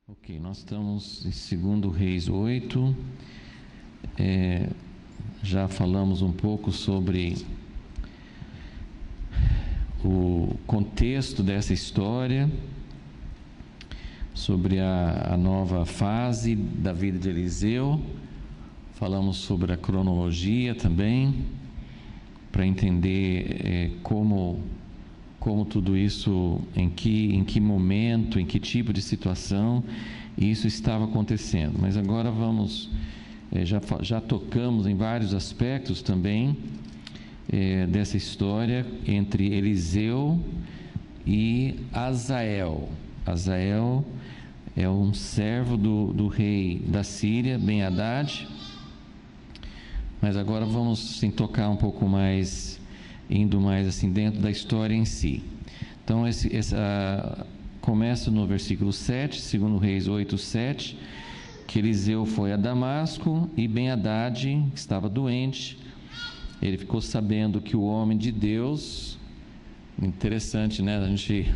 Ok, nós estamos em 2 Reis 8. Já falamos um pouco sobre o contexto dessa história, sobre a nova fase da vida de Eliseu. Falamos sobre a cronologia também, para entender como tudo isso, em que momento, em que tipo de situação isso estava acontecendo. Mas agora vamos, já tocamos em vários aspectos também dessa história entre Eliseu e Azael. Azael é um servo do rei da Síria, Ben-Hadad. Mas agora vamos tocar um pouco mais, indo mais assim dentro da história em si. Então começa no versículo 7, 2 Reis 8, 7, que Eliseu foi a Damasco e Ben-Hadad, que estava doente, ele ficou sabendo que o homem de Deus, interessante, né? A gente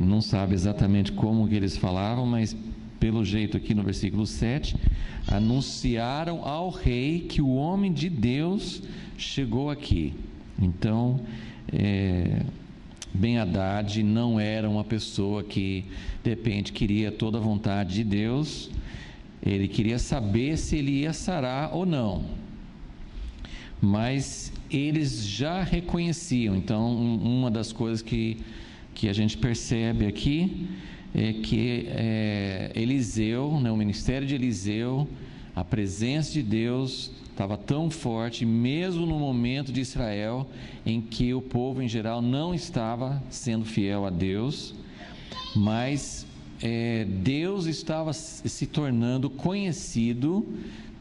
não sabe exatamente como que eles falavam, mas pelo jeito aqui no versículo 7, anunciaram ao rei que o homem de Deus chegou aqui. Então, Ben-Hadad não era uma pessoa que de repente queria toda a vontade de Deus. Ele queria saber se ele ia sarar ou não, mas eles já reconheciam. Então, uma das coisas que a gente percebe aqui é que Eliseu, o ministério de Eliseu, a presença de Deus estava tão forte, mesmo no momento de Israel, em que o povo em geral não estava sendo fiel a Deus, mas Deus estava se tornando conhecido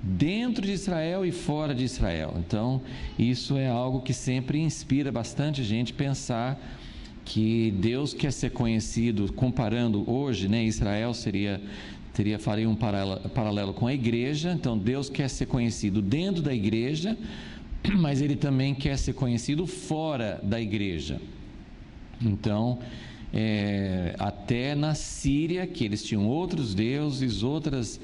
dentro de Israel e fora de Israel. Então, isso é algo que sempre inspira bastante gente pensar que Deus quer ser conhecido. Comparando hoje, Israel faria um paralelo com a igreja. Então Deus quer ser conhecido dentro da igreja, mas Ele também quer ser conhecido fora da igreja. Então, até na Síria, que eles tinham outros deuses, outras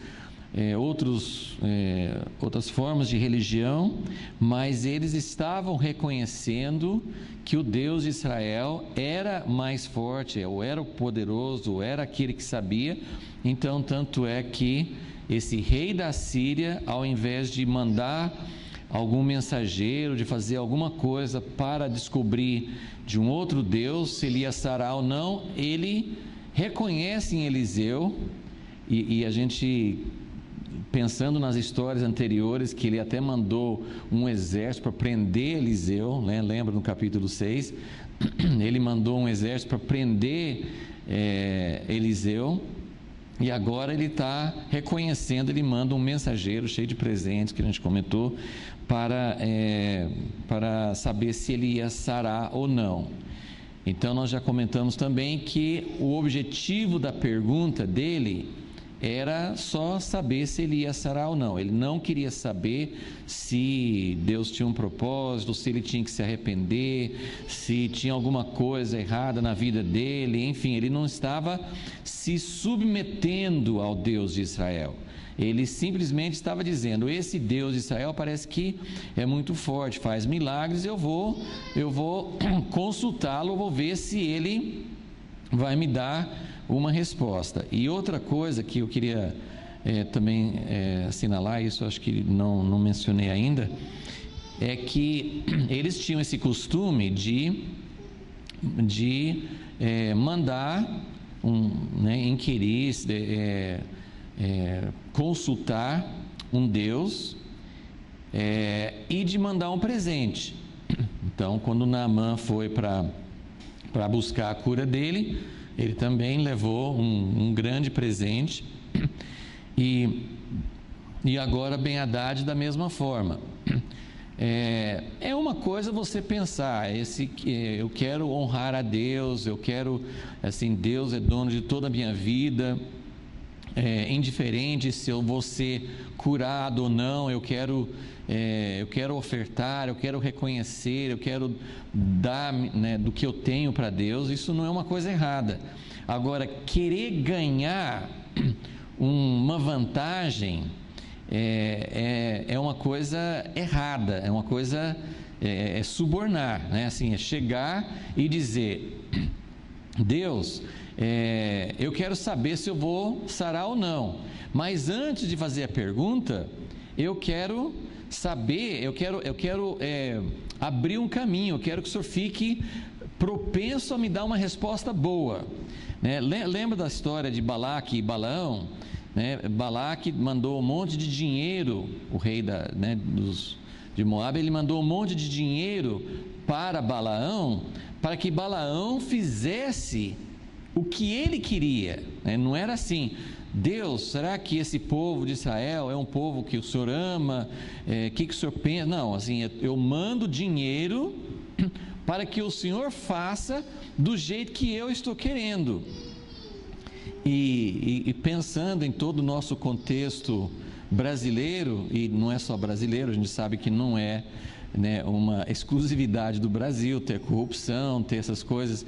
formas de religião, mas eles estavam reconhecendo que o Deus de Israel era mais forte, ou era o poderoso, ou era aquele que sabia. Então, tanto é que esse rei da Síria, ao invés de mandar algum mensageiro, de fazer alguma coisa para descobrir de um outro Deus se ele ia sarar ou não, ele reconhece em Eliseu, e a gente, pensando nas histórias anteriores, que ele até mandou um exército para prender Eliseu, né? Lembra no capítulo 6, ele mandou um exército para prender Eliseu, e agora ele está reconhecendo, ele manda um mensageiro cheio de presentes, que a gente comentou, para saber se ele ia sarar ou não. Então nós já comentamos também que o objetivo da pergunta dele era só saber se ele ia sarar ou não. Ele não queria saber se Deus tinha um propósito, se ele tinha que se arrepender, se tinha alguma coisa errada na vida dele. Enfim, ele não estava se submetendo ao Deus de Israel. Ele simplesmente estava dizendo: esse Deus de Israel parece que é muito forte, faz milagres, eu vou consultá-lo, vou ver se ele vai me dar uma resposta. E outra coisa que eu queria também assinalar, isso acho que não mencionei ainda, é que eles tinham esse costume de mandar inquirir, consultar um Deus e de mandar um presente. Então, quando Naamã foi para buscar a cura dele, ele também levou um grande presente, e agora Ben-Hadad da mesma forma. É uma coisa você pensar, eu quero honrar a Deus, eu quero, assim, Deus é dono de toda a minha vida, indiferente se eu vou ser curado ou não, eu quero ofertar, eu quero reconhecer, eu quero dar, do que eu tenho para Deus. Isso não é uma coisa errada, Agora, querer ganhar uma vantagem é uma coisa errada, é uma coisa, subornar, né? Assim, é chegar e dizer: Deus, eu quero saber se eu vou sarar ou não, mas antes de fazer a pergunta, eu quero saber, eu quero abrir um caminho, eu quero que o Senhor fique propenso a me dar uma resposta boa, né? Lembra da história de Balaque e Balaão, né? Balaque mandou um monte de dinheiro, o rei de Moabe, ele mandou um monte de dinheiro para Balaão, para que Balaão fizesse o que ele queria, né? Não era assim: Deus, será que esse povo de Israel é um povo que o Senhor ama? Que o Senhor pensa? Não, assim, eu mando dinheiro para que o Senhor faça do jeito que eu estou querendo. E pensando em todo o nosso contexto brasileiro, e não é só brasileiro, a gente sabe que não é, né, uma exclusividade do Brasil ter corrupção, ter essas coisas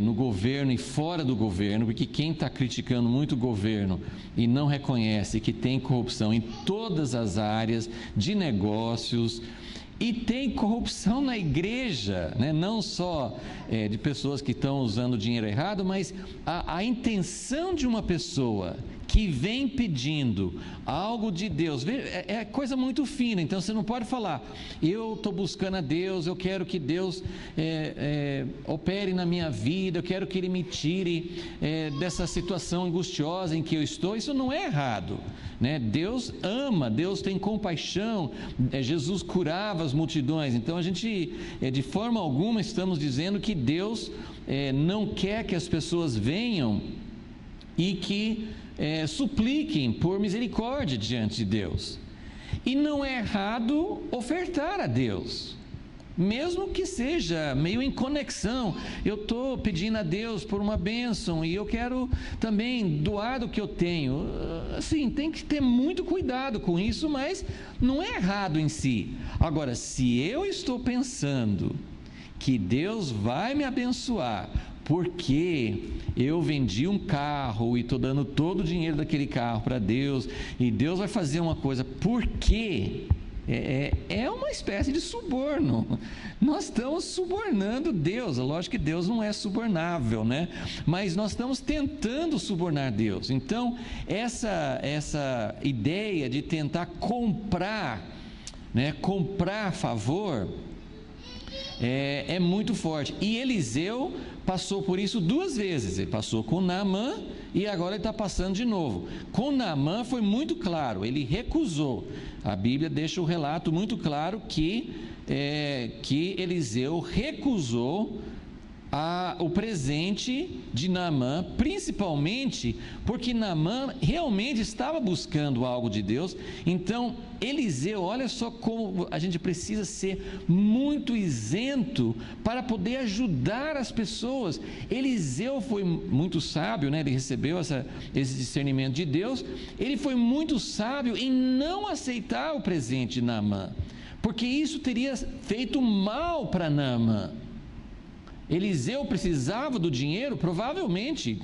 no governo e fora do governo, porque quem está criticando muito o governo e não reconhece que tem corrupção em todas as áreas de negócios, e tem corrupção na igreja, né? Não só de pessoas que estão usando dinheiro errado, mas a intenção de uma pessoa que vem pedindo algo de Deus, é coisa muito fina. Então você não pode falar: eu estou buscando a Deus, eu quero que Deus opere na minha vida, eu quero que Ele me tire dessa situação angustiosa em que eu estou. Isso não é errado, né? Deus ama, Deus tem compaixão, Jesus curava as multidões. Então a gente, de forma alguma, estamos dizendo que Deus não quer que as pessoas venham e que supliquem por misericórdia diante de Deus. E não é errado ofertar a Deus, mesmo que seja meio em conexão. Eu estou pedindo a Deus por uma bênção e eu quero também doar do que eu tenho. Assim, tem que ter muito cuidado com isso, mas não é errado em si. Agora, se eu estou pensando que Deus vai me abençoar porque eu vendi um carro e estou dando todo o dinheiro daquele carro para Deus, e Deus vai fazer uma coisa porque é uma espécie de suborno. Nós estamos subornando Deus. Lógico que Deus não é subornável, né? Mas nós estamos tentando subornar Deus. Então essa ideia de tentar comprar, né, comprar favor, é muito forte. E Eliseu passou por isso 2 vezes. Ele passou com Naamã e agora ele está passando de novo. Com Naamã foi muito claro, ele recusou. A Bíblia deixa o relato muito claro que Eliseu recusou o presente de Naamã, principalmente porque Naamã realmente estava buscando algo de Deus. Então Eliseu, olha só como a gente precisa ser muito isento para poder ajudar as pessoas. Eliseu foi muito sábio, né? Ele recebeu esse discernimento de Deus. Ele foi muito sábio em não aceitar o presente de Naamã, porque isso teria feito mal para Naamã. Eliseu precisava do dinheiro, provavelmente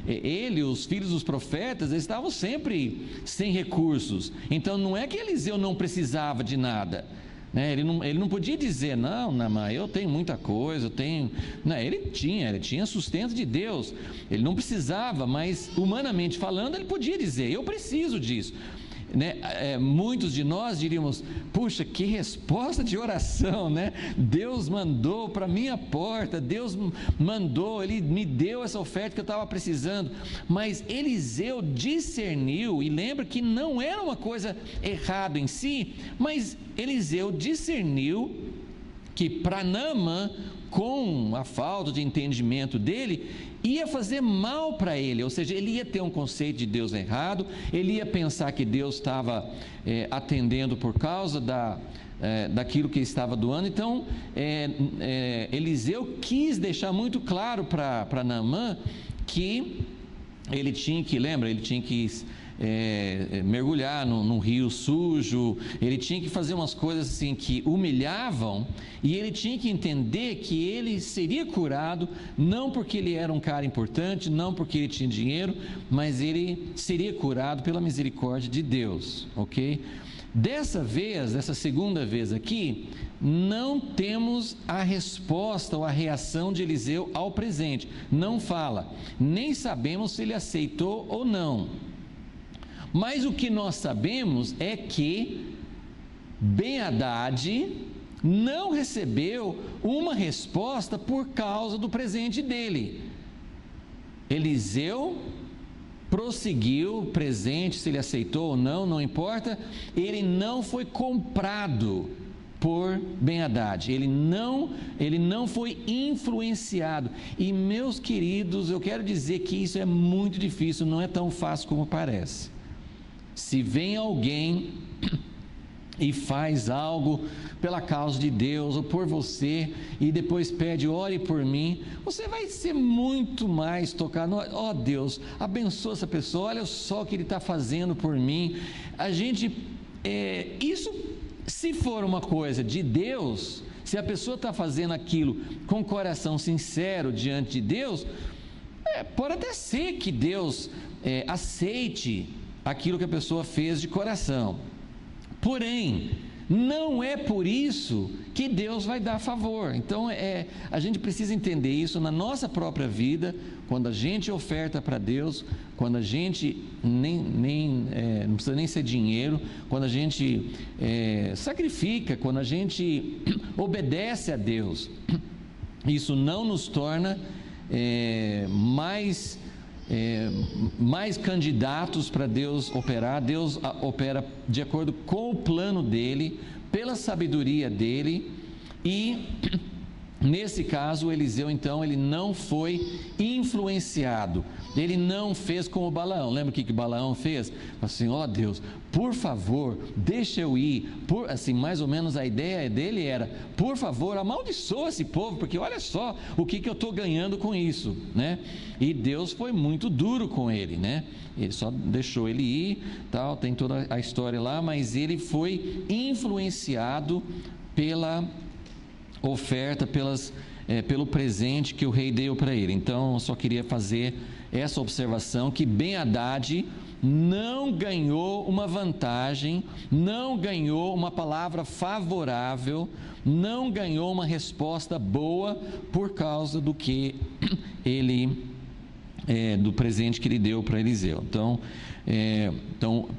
ele, os filhos dos profetas, eles estavam sempre sem recursos. Então não é que Eliseu não precisava de nada, né? Ele não podia dizer: não, Naamã, eu tenho muita coisa, eu tenho... Não, ele tinha sustento de Deus, ele não precisava, mas humanamente falando ele podia dizer: eu preciso disso, né? Muitos de nós diríamos: puxa, que resposta de oração, né? Deus mandou para minha porta, Deus mandou, Ele me deu essa oferta que eu estava precisando. Mas Eliseu discerniu, e lembra que não era uma coisa errada em si, mas Eliseu discerniu que para Naamã, com a falta de entendimento dele, ia fazer mal para ele. Ou seja, ele ia ter um conceito de Deus errado, ele ia pensar que Deus estava atendendo por causa daquilo que ele estava doando. Então Eliseu quis deixar muito claro para Naamã que ele tinha que, lembra, ele tinha que mergulhar num rio sujo, ele tinha que fazer umas coisas assim que humilhavam, e ele tinha que entender que ele seria curado, não porque ele era um cara importante, não porque ele tinha dinheiro, mas ele seria curado pela misericórdia de Deus, ok? Dessa vez, dessa segunda vez aqui, não temos a resposta ou a reação de Eliseu ao presente. Não fala, nem sabemos se ele aceitou ou não. Mas o que nós sabemos é que Ben-Hadad não recebeu uma resposta por causa do presente dele. Eliseu prosseguiu, presente, se ele aceitou ou não, não importa, ele não foi comprado por Ben-Hadad, ele não foi influenciado. E meus queridos, eu quero dizer que isso é muito difícil, não é tão fácil como parece. Se vem alguém e faz algo pela causa de Deus ou por você, e depois pede, ore por mim, você vai ser muito mais tocado. Ó Deus, abençoa essa pessoa, olha só o que ele está fazendo por mim. Isso, se for uma coisa de Deus, se a pessoa está fazendo aquilo com coração sincero diante de Deus, pode até ser que Deus aceite aquilo que a pessoa fez de coração. Porém, não é por isso que Deus vai dar favor. Então, a gente precisa entender isso na nossa própria vida, quando a gente oferta para Deus, quando a gente não precisa nem ser dinheiro, quando a gente sacrifica, quando a gente obedece a Deus. Isso não nos torna mais candidatos para Deus operar. Deus opera de acordo com o plano dele, pela sabedoria dele, e nesse caso Eliseu então ele não foi influenciado, ele não fez como Balaão. Lembra o que Balaão fez? Assim, ó Deus, por favor, deixa eu ir, assim, mais ou menos a ideia dele era, por favor, amaldiçoa esse povo, porque olha só o que eu estou ganhando com isso, né? E Deus foi muito duro com ele, né? Ele só deixou ele ir, tal, tem toda a história lá, mas ele foi influenciado pela oferta, pelo presente que o rei deu para ele. Então, eu só queria fazer essa observação, que Ben-Hadad não ganhou uma vantagem, não ganhou uma palavra favorável, não ganhou uma resposta boa por causa do que do presente que ele deu para Eliseu. Então,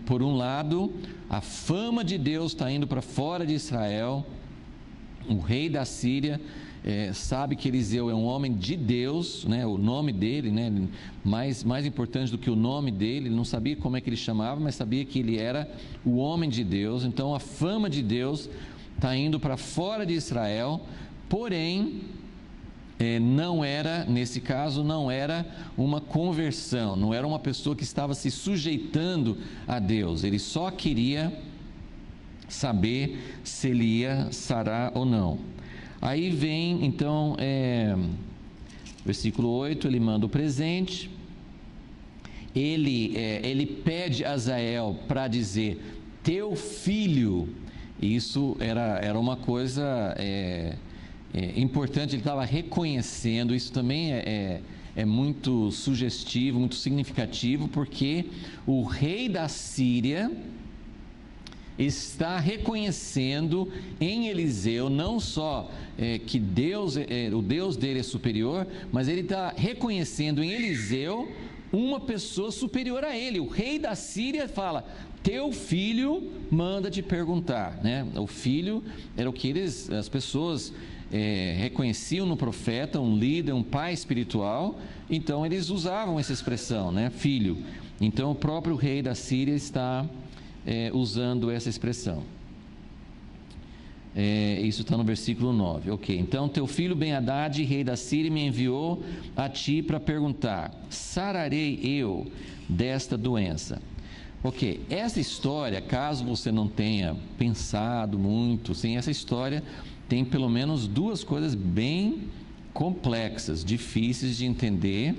por um lado, a fama de Deus está indo para fora de Israel. O rei da Síria sabe que Eliseu é um homem de Deus, né? O nome dele, né? mais importante do que o nome dele, ele não sabia como é que ele chamava, mas sabia que ele era o homem de Deus. Então a fama de Deus está indo para fora de Israel, porém não era, nesse caso, não era uma conversão, não era uma pessoa que estava se sujeitando a Deus, ele só queria saber se ele ia sarar ou não. Aí vem, então, versículo 8, ele manda o presente, ele pede a Azael para dizer, teu filho. Isso era uma coisa importante, ele estava reconhecendo, isso também é muito sugestivo, muito significativo, porque o rei da Síria está reconhecendo em Eliseu não só que Deus, o Deus dele é superior, mas ele está reconhecendo em Eliseu uma pessoa superior a ele. O rei da Síria fala, teu filho manda te perguntar, né? O filho era o que as pessoas reconheciam no profeta, um líder, um pai espiritual, então eles usavam essa expressão, né? Filho. Então o próprio rei da Síria está usando essa expressão. Isso está no versículo 9. Ok, então teu filho Ben-Hadad, rei da Síria, me enviou a ti para perguntar, sararei eu desta doença? Ok, essa história, caso você não tenha pensado muito, sim, essa história tem pelo menos duas coisas bem complexas, difíceis de entender.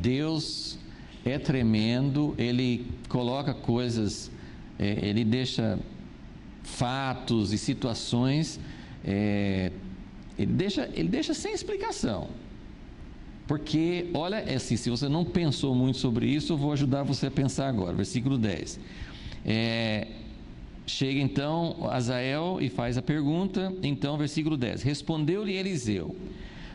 Deus é tremendo, ele coloca coisas, ele deixa fatos e situações, ele deixa sem explicação. Porque, olha, assim, se você não pensou muito sobre isso, eu vou ajudar você a pensar agora. Versículo 10. Chega então Azael e faz a pergunta. Então, versículo 10. Respondeu-lhe Eliseu: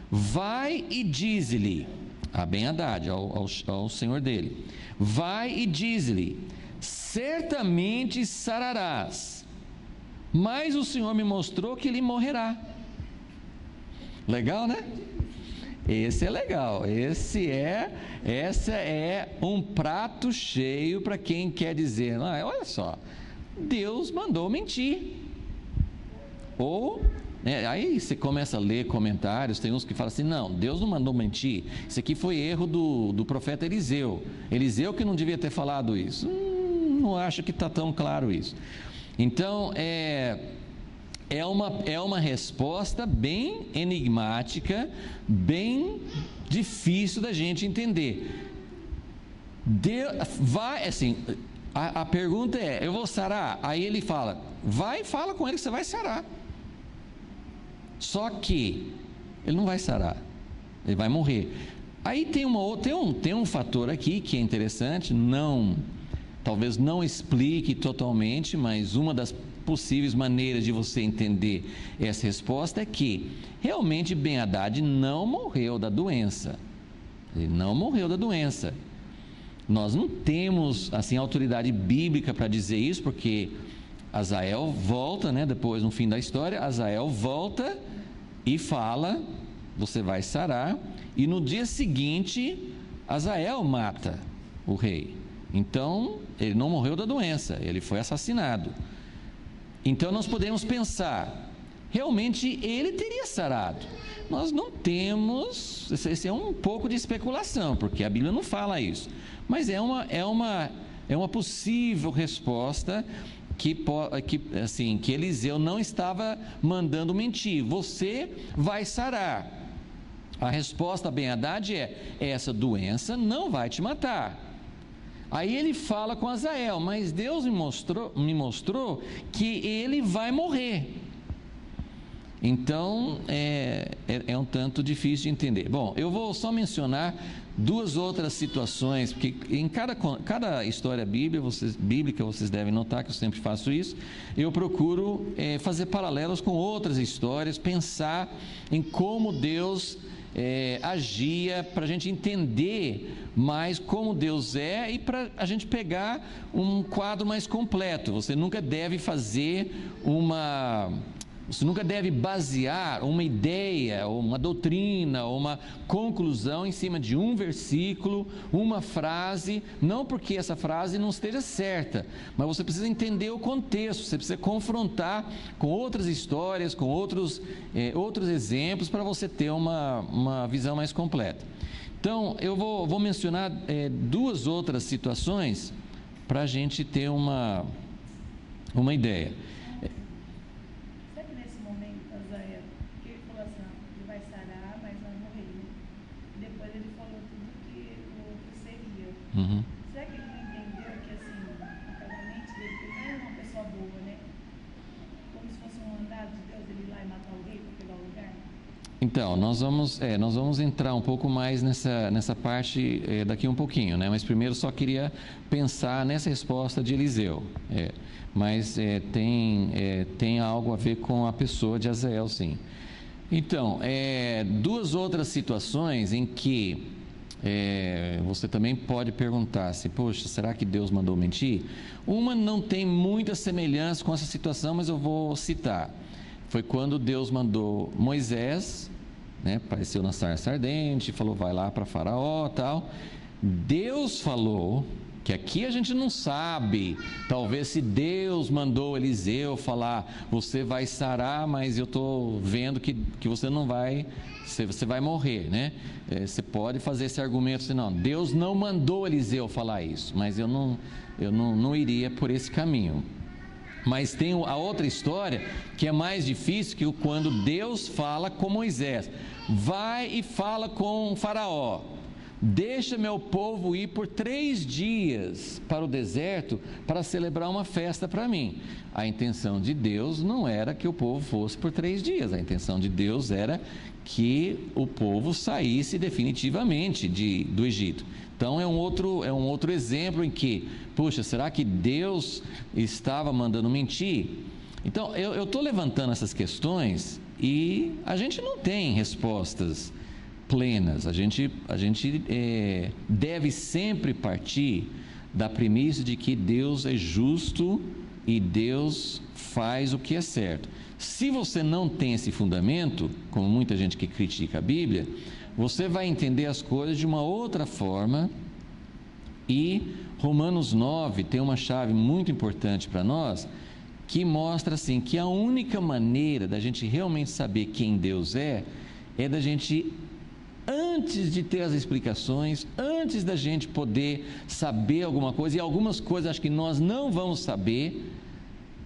vai e dize-lhe, a Ben-Hadad, ao senhor dele: vai e dize-lhe, certamente sararás, mas o Senhor me mostrou que ele morrerá. Legal, né? Esse é legal, essa é um prato cheio para quem quer dizer, olha só, Deus mandou mentir. Ou, aí você começa a ler comentários, tem uns que falam assim, não, Deus não mandou mentir, isso aqui foi erro do profeta Eliseu que não devia ter falado isso. Não acho que está tão claro isso. Então, é uma resposta bem enigmática, bem difícil da gente entender. A pergunta é: eu vou sarar? Aí ele fala: vai e fala com ele que você vai sarar. Só que ele não vai sarar, ele vai morrer. Aí tem um fator aqui que é interessante, talvez não explique totalmente, mas uma das possíveis maneiras de você entender essa resposta é que realmente Ben-Hadad não morreu da doença. Ele não morreu da doença. Nós não temos assim autoridade bíblica para dizer isso, porque Azael volta, depois no fim da história, Azael volta e fala: você vai sarar, e no dia seguinte Azael mata o rei. Então ele não morreu da doença, ele foi assassinado. Então nós podemos pensar, realmente ele teria sarado. Nós não temos, esse é um pouco de especulação, porque a Bíblia não fala isso, mas é uma possível resposta que Eliseu não estava mandando mentir. Você vai sarar. A resposta a Ben-Hadad é: essa doença não vai te matar. Aí ele fala com Azael: mas Deus me mostrou que ele vai morrer. Então é um tanto difícil de entender. Bom, eu vou só mencionar duas outras situações, porque em cada história bíblica vocês devem notar que eu sempre faço isso. Eu procuro fazer paralelos com outras histórias, pensar em como Deus agia, para a gente entender mais como Deus é e para a gente pegar um quadro mais completo. Você nunca deve basear uma ideia, ou uma doutrina, ou uma conclusão em cima de um versículo, uma frase, não porque essa frase não esteja certa, mas você precisa entender o contexto, você precisa confrontar com outras histórias, com outros exemplos, para você ter uma visão mais completa. Então, eu vou mencionar duas outras situações para a gente ter uma ideia. Uhum. Será que ele não entendeu que naquela mente dele, que ele não era uma pessoa boa, né? Como se fosse um mandado de Deus, ele ir lá e matar o rei para pegar o lugar? Então, nós vamos entrar um pouco mais nessa parte daqui um pouquinho, né? Mas primeiro só queria pensar nessa resposta de Eliseu. Mas tem algo a ver com a pessoa de Azael, sim. Então, duas outras situações em que você também pode perguntar-se: poxa, será que Deus mandou mentir? Uma não tem muita semelhança com essa situação, mas eu vou citar. Foi quando Deus mandou Moisés, apareceu na sarça ardente, falou: vai lá para Faraó, tal. Deus falou, que aqui a gente não sabe, talvez se Deus mandou Eliseu falar: você vai sarar, mas eu estou vendo que você não vai, você vai morrer, você pode fazer esse argumento assim: não, Deus não mandou Eliseu falar isso, mas eu não iria por esse caminho. Mas tem a outra história que é mais difícil, que quando Deus fala com Moisés: vai e fala com o Faraó. deixa meu povo ir por 3 dias para o deserto para celebrar uma festa para mim. A intenção de Deus não era que o povo fosse por 3 dias, a intenção de Deus era que o povo saísse definitivamente do Egito. Então é um outro exemplo em que, puxa, será que Deus estava mandando mentir? Então eu estou levantando essas questões e a gente não tem respostas plenas. A gente deve sempre partir da premissa de que Deus é justo e Deus faz o que é certo. Se você não tem esse fundamento, como muita gente que critica a Bíblia, você vai entender as coisas de uma outra forma. E Romanos 9 tem uma chave muito importante para nós, que mostra assim, que a única maneira da gente realmente saber quem Deus é da gente, antes de ter as explicações, antes da gente poder saber alguma coisa, e algumas coisas acho que nós não vamos saber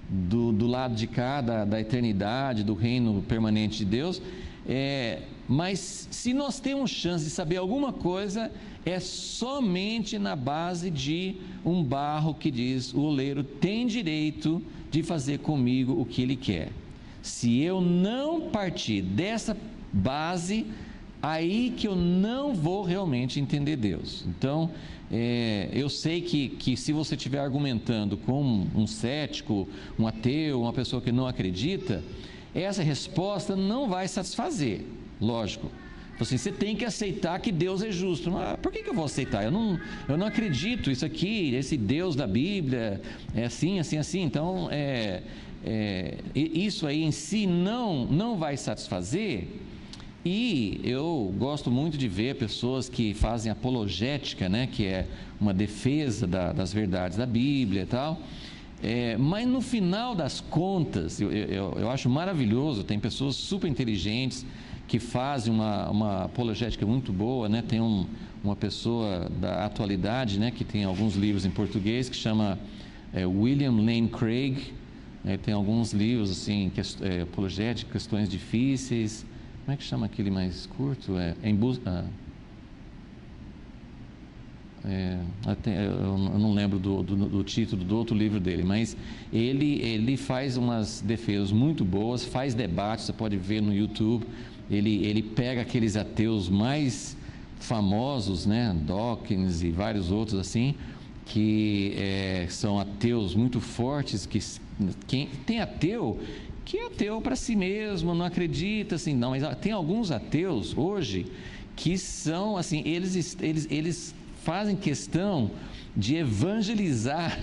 do lado de cá, da eternidade, do reino permanente de Deus, mas se nós temos chance de saber alguma coisa, é somente na base de um barro que diz: o oleiro tem direito de fazer comigo o que ele quer. Se eu não partir dessa base, aí que eu não vou realmente entender Deus. Então, eu sei que se você estiver argumentando com um cético, um ateu, uma pessoa que não acredita, essa resposta não vai satisfazer, lógico. Assim, você tem que aceitar que Deus é justo. Mas por que eu vou aceitar? Eu não acredito, isso aqui, esse Deus da Bíblia é assim, assim, assim. Então, isso aí em si não vai satisfazer. E eu gosto muito de ver pessoas que fazem apologética, né, que é uma defesa das verdades da Bíblia e tal. Mas no final das contas, eu acho maravilhoso, tem pessoas super inteligentes que fazem uma apologética muito boa, né? Tem uma pessoa da atualidade, né, que tem alguns livros em português, que chama William Lane Craig. Tem alguns livros assim, apologética, questões difíceis. Como é que chama aquele mais curto? Eu não lembro do título do outro livro dele, mas ele faz umas defesas muito boas, faz debates, você pode ver no YouTube. Ele pega aqueles ateus mais famosos, né, Dawkins e vários outros assim, que são ateus muito fortes, que tem ateu que é ateu para si mesmo, não acredita assim, não, mas tem alguns ateus hoje que são assim, eles fazem questão de evangelizar,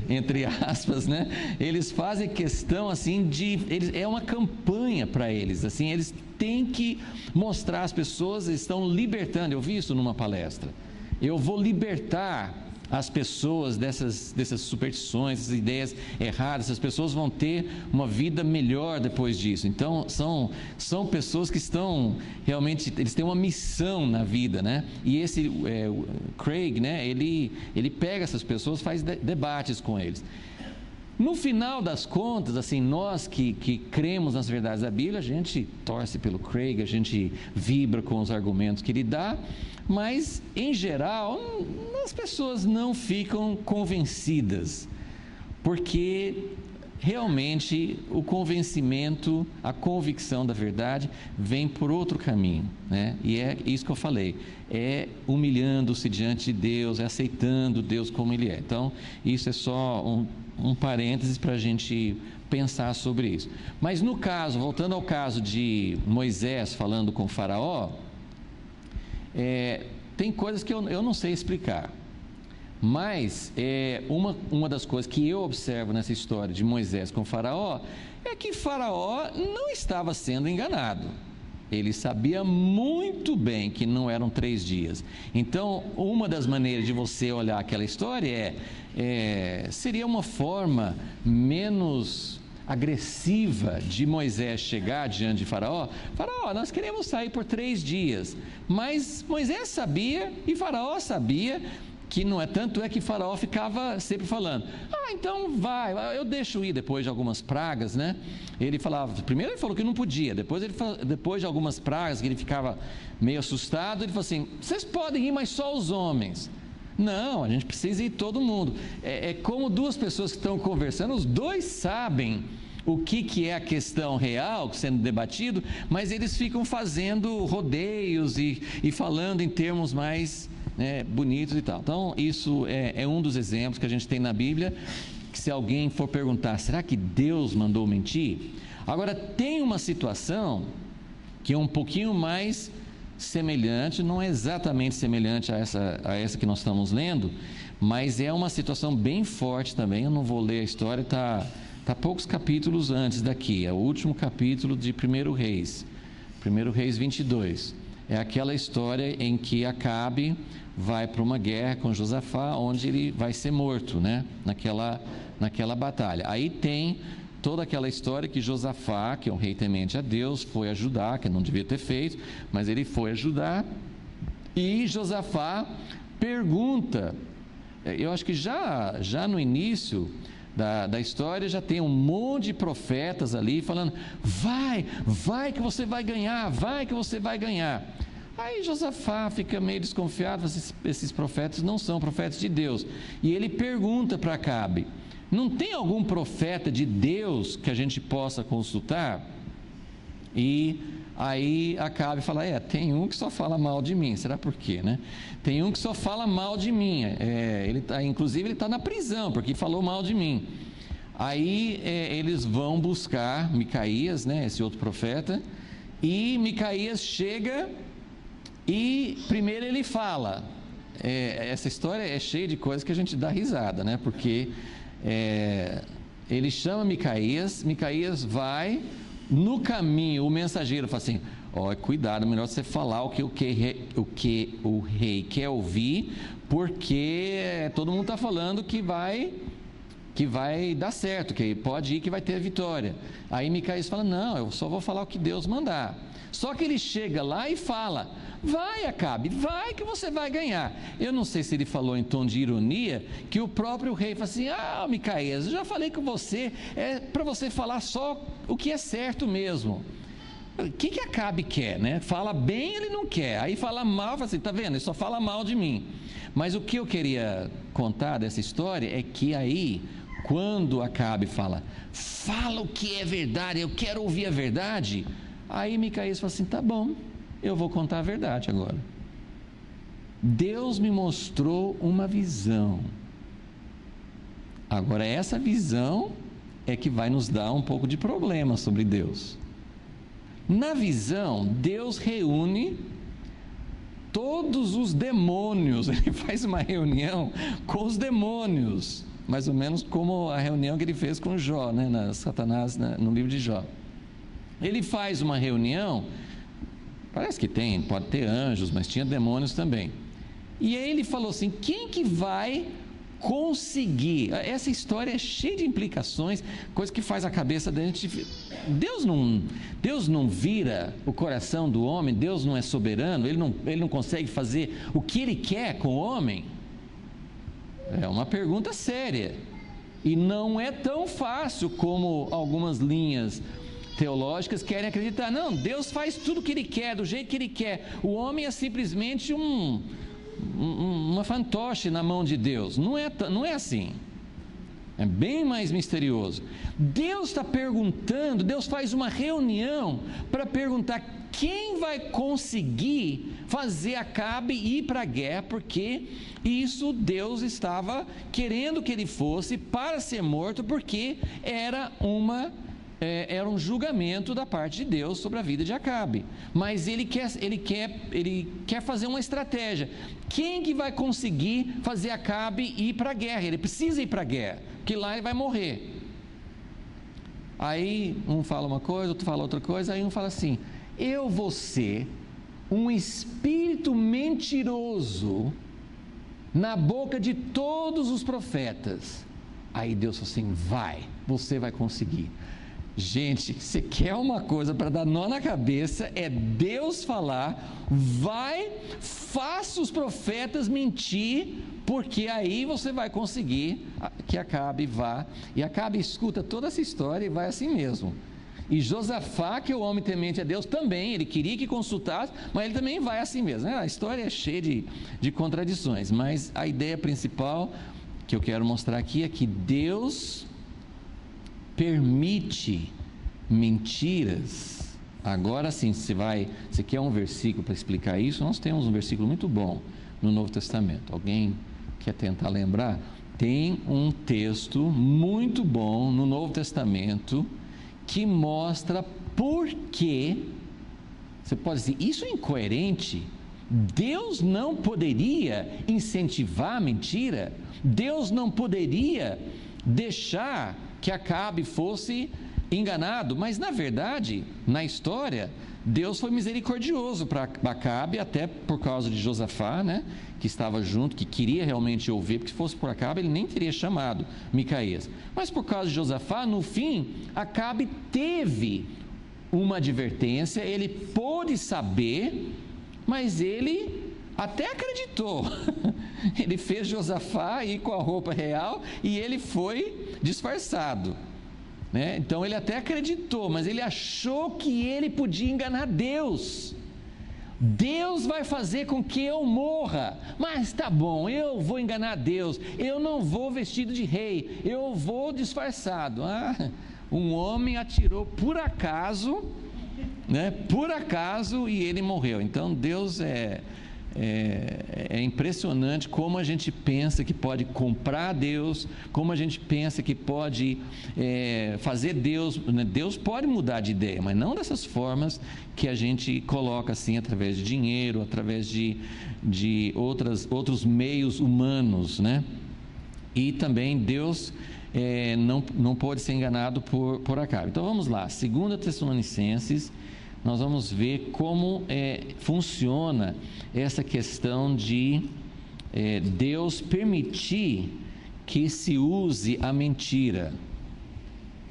entre aspas, né? Eles fazem questão assim é uma campanha para eles, assim, eles têm que mostrar às pessoas, eles estão libertando. Eu vi isso numa palestra. Eu vou libertar as pessoas dessas superstições, dessas ideias erradas. As pessoas vão ter uma vida melhor depois disso. Então são pessoas que estão realmente, eles têm uma missão na vida, né? E esse Craig, né, ele pega essas pessoas, faz debates com eles. No final das contas, assim, nós que cremos nas verdades da Bíblia, a gente torce pelo Craig, a gente vibra com os argumentos que ele dá, mas em geral as pessoas não ficam convencidas, porque realmente o convencimento, a convicção da verdade vem por outro caminho, né? E é isso que eu falei, é humilhando-se diante de Deus, é aceitando Deus como Ele é. Então isso é só um parênteses para a gente pensar sobre isso. Mas no caso, voltando ao caso de Moisés falando com Faraó, tem coisas que eu não sei explicar, mas uma das coisas que eu observo nessa história de Moisés com Faraó é que Faraó não estava sendo enganado. Ele sabia muito bem que não eram 3 dias. Então, uma das maneiras de você olhar aquela história seria uma forma menos agressiva de Moisés chegar diante de Faraó. Faraó, nós queremos sair por 3 dias. Mas Moisés sabia e Faraó sabia que não é tanto, é que Faraó ficava sempre falando: então vai, eu deixo ir. Depois de algumas pragas, né? Ele falava, primeiro ele falou que não podia, depois de algumas pragas que ele ficava meio assustado, ele falou assim: vocês podem ir, mas só os homens. Não, a gente precisa ir todo mundo. É como duas pessoas que estão conversando, os dois sabem o que é a questão real sendo debatido, mas eles ficam fazendo rodeios e falando em termos mais bonitos e tal. Então isso é um dos exemplos que a gente tem na Bíblia, que se alguém for perguntar: será que Deus mandou mentir? Agora, tem uma situação que é um pouquinho mais semelhante, não é exatamente semelhante a essa que nós estamos lendo, mas é uma situação bem forte também. Eu não vou ler a história, está poucos capítulos antes daqui, é o último capítulo de 1 Reis 22, é aquela história em que Acabe vai para uma guerra com Josafá, onde ele vai ser morto, né? naquela batalha. Aí tem toda aquela história que Josafá, que é um rei temente a Deus, foi ajudar, que não devia ter feito, mas ele foi ajudar, e Josafá pergunta, eu acho que já no início da história já tem um monte de profetas ali falando: vai que você vai ganhar, vai que você vai ganhar. Aí Josafá fica meio desconfiado, esses profetas não são profetas de Deus, e ele pergunta para Acabe: não tem algum profeta de Deus que a gente possa consultar? E aí Acabe fala: tem um que só fala mal de mim. Será por quê, né? Tem um que só fala mal de mim, inclusive ele está na prisão porque falou mal de mim. Aí eles vão buscar Micaías, né, esse outro profeta, e Micaías chega e primeiro ele fala, essa história é cheia de coisas que a gente dá risada, né? Porque ele chama Micaías vai, no caminho o mensageiro fala assim: cuidado, melhor você falar o que o rei quer ouvir, porque todo mundo está falando que vai dar certo, que pode ir, que vai ter a vitória. Aí Micaías fala: não, eu só vou falar o que Deus mandar. Só que ele chega lá e fala: vai, Acabe, vai que você vai ganhar. Eu não sei se ele falou em tom de ironia, que o próprio rei fala assim: Micaías, eu já falei com você, é para você falar só o que é certo mesmo. O que Acabe quer, né? Fala bem, ele não quer. Aí fala mal, fala assim: tá vendo, ele só fala mal de mim. Mas o que eu queria contar dessa história é que aí, quando Acabe fala o que é verdade, eu quero ouvir a verdade, aí Micaías fala assim: tá bom, eu vou contar a verdade agora. Deus me mostrou uma visão. Agora, essa visão é que vai nos dar um pouco de problema sobre Deus. Na visão, Deus reúne todos os demônios. Ele faz uma reunião com os demônios, mais ou menos como a reunião que ele fez com Jó, né, Satanás, no livro de Jó. Ele faz uma reunião, parece que pode ter anjos, mas tinha demônios também. E aí ele falou assim: quem que vai conseguir? Essa história é cheia de implicações, coisa que faz a cabeça da gente. Deus não vira o coração do homem, Deus não é soberano, ele não consegue fazer o que ele quer com o homem? É uma pergunta séria, e não é tão fácil como algumas linhas teológicas querem acreditar. Não, Deus faz tudo o que ele quer, do jeito que ele quer. O homem é simplesmente uma fantoche na mão de Deus. Não é assim. É bem mais misterioso. Deus está perguntando, Deus faz uma reunião para perguntar quem vai conseguir fazer Acabe ir para a guerra, porque isso Deus estava querendo que ele fosse para ser morto, porque era um julgamento da parte de Deus sobre a vida de Acabe. Mas ele quer fazer uma estratégia. Quem que vai conseguir fazer Acabe ir para a guerra? Ele precisa ir para a guerra, porque lá ele vai morrer. Aí um fala uma coisa, outro fala outra coisa. Aí um fala assim: eu vou ser um espírito mentiroso na boca de todos os profetas. Aí Deus falou assim: você vai conseguir. Gente, você quer uma coisa para dar nó na cabeça, é Deus falar: faça os profetas mentir porque aí você vai conseguir que Acabe vá. E Acabe escuta toda essa história e vai assim mesmo. E Josafá, que é o homem temente a Deus, também, ele queria que consultasse, mas ele também vai assim mesmo. A história é cheia de contradições, mas a ideia principal que eu quero mostrar aqui é que Deus permite mentiras. Agora sim, você quer um versículo para explicar isso? Nós temos um versículo muito bom no Novo Testamento. Alguém quer tentar lembrar? Tem um texto muito bom no Novo Testamento que mostra por que, você pode dizer, isso é incoerente. Deus não poderia incentivar a mentira, Deus não poderia deixar que Acabe fosse enganado, mas na verdade, na história, Deus foi misericordioso para Acabe, até por causa de Josafá, né, que estava junto, que queria realmente ouvir, porque se fosse por Acabe, ele nem teria chamado Micaías. Mas por causa de Josafá, no fim, Acabe teve uma advertência, ele pôde saber, mas ele até acreditou. Ele fez Josafá ir com a roupa real e ele foi disfarçado. Então ele até acreditou, mas ele achou que ele podia enganar Deus. Deus vai fazer com que eu morra, mas tá bom, eu vou enganar Deus, eu não vou vestido de rei, eu vou disfarçado. Um homem atirou por acaso, e ele morreu. Então Deus é impressionante como a gente pensa que pode comprar Deus, como a gente pensa que pode fazer Deus. Deus pode mudar de ideia, mas não dessas formas que a gente coloca assim, através de dinheiro, através de outros meios humanos, E também Deus não pode ser enganado por Acabe. Então vamos lá, 2 Tessalonicenses, nós vamos ver como funciona essa questão de Deus permitir que se use a mentira.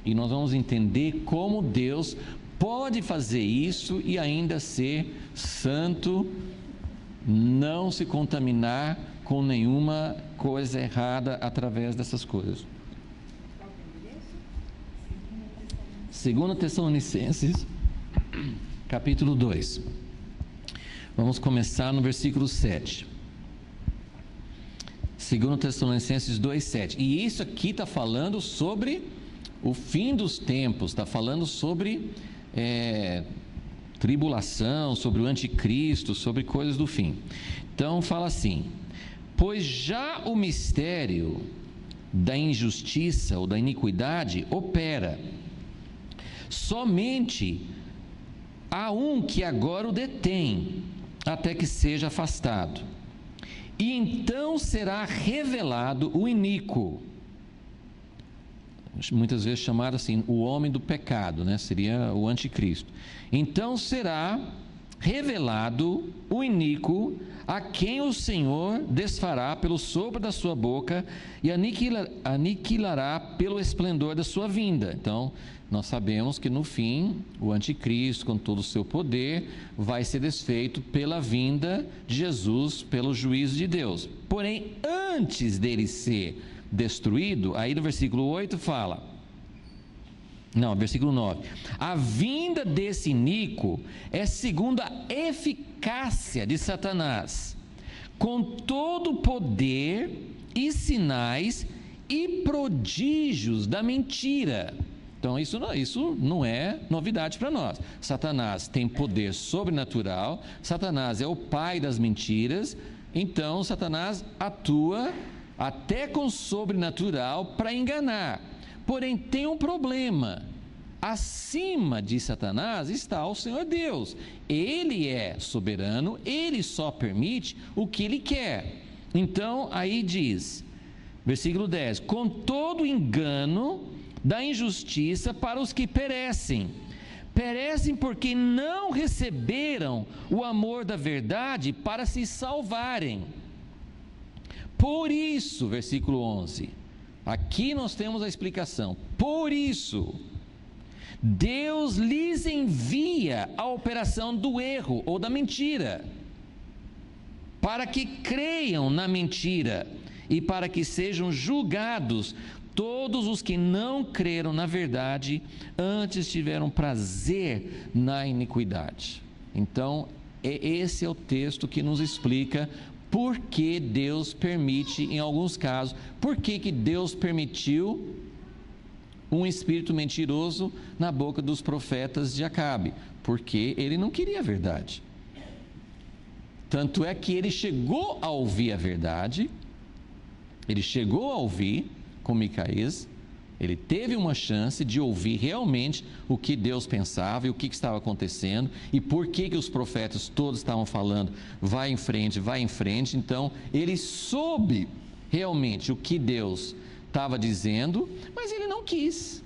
E nós vamos entender como Deus pode fazer isso e ainda ser santo, não se contaminar com nenhuma coisa errada através dessas coisas. 2 Tessalonicenses, capítulo 2. Vamos começar no versículo 7. 2 Tessalonicenses 2:7. E isso aqui está falando sobre o fim dos tempos, está falando sobre tribulação, sobre o anticristo, sobre coisas do fim. Então fala assim: pois já o mistério da injustiça ou da iniquidade opera, somente há um que agora o detém, até que seja afastado. E então será revelado o iníquo, muitas vezes chamado assim, o homem do pecado, seria o anticristo. Então será revelado o iníquo, a quem o Senhor desfará pelo sopro da sua boca e aniquilará pelo esplendor da sua vinda. Então nós sabemos que no fim o anticristo, com todo o seu poder, vai ser desfeito pela vinda de Jesus, pelo juízo de Deus. Porém, antes dele ser destruído, aí no versículo 8 fala, versículo 9: a vinda desse iníquo é segundo a eficácia de Satanás, com todo o poder e sinais e prodígios da mentira. Então isso não é novidade para nós. Satanás tem poder sobrenatural, Satanás é o pai das mentiras, então Satanás atua até com sobrenatural para enganar. Porém tem um problema: acima de Satanás está o Senhor Deus. Ele é soberano, ele só permite o que ele quer. Então aí diz, versículo 10: com todo engano da injustiça para os que perecem porque não receberam o amor da verdade para se salvarem. Por isso, versículo 11, aqui nós temos a explicação. Por isso, Deus lhes envia a operação do erro ou da mentira, para que creiam na mentira e para que sejam julgados todos os que não creram na verdade, antes tiveram prazer na iniquidade. Então, esse é o texto que nos explica por que Deus permite, em alguns casos, por que Deus permitiu um espírito mentiroso na boca dos profetas de Acabe, porque ele não queria a verdade. Tanto é que ele chegou a ouvir a verdade, ele chegou a ouvir com Micaías, ele teve uma chance de ouvir realmente o que Deus pensava e o que estava acontecendo e por que os profetas todos estavam falando, vai em frente. Então, ele soube realmente o que Deus estava dizendo, mas ele não quis.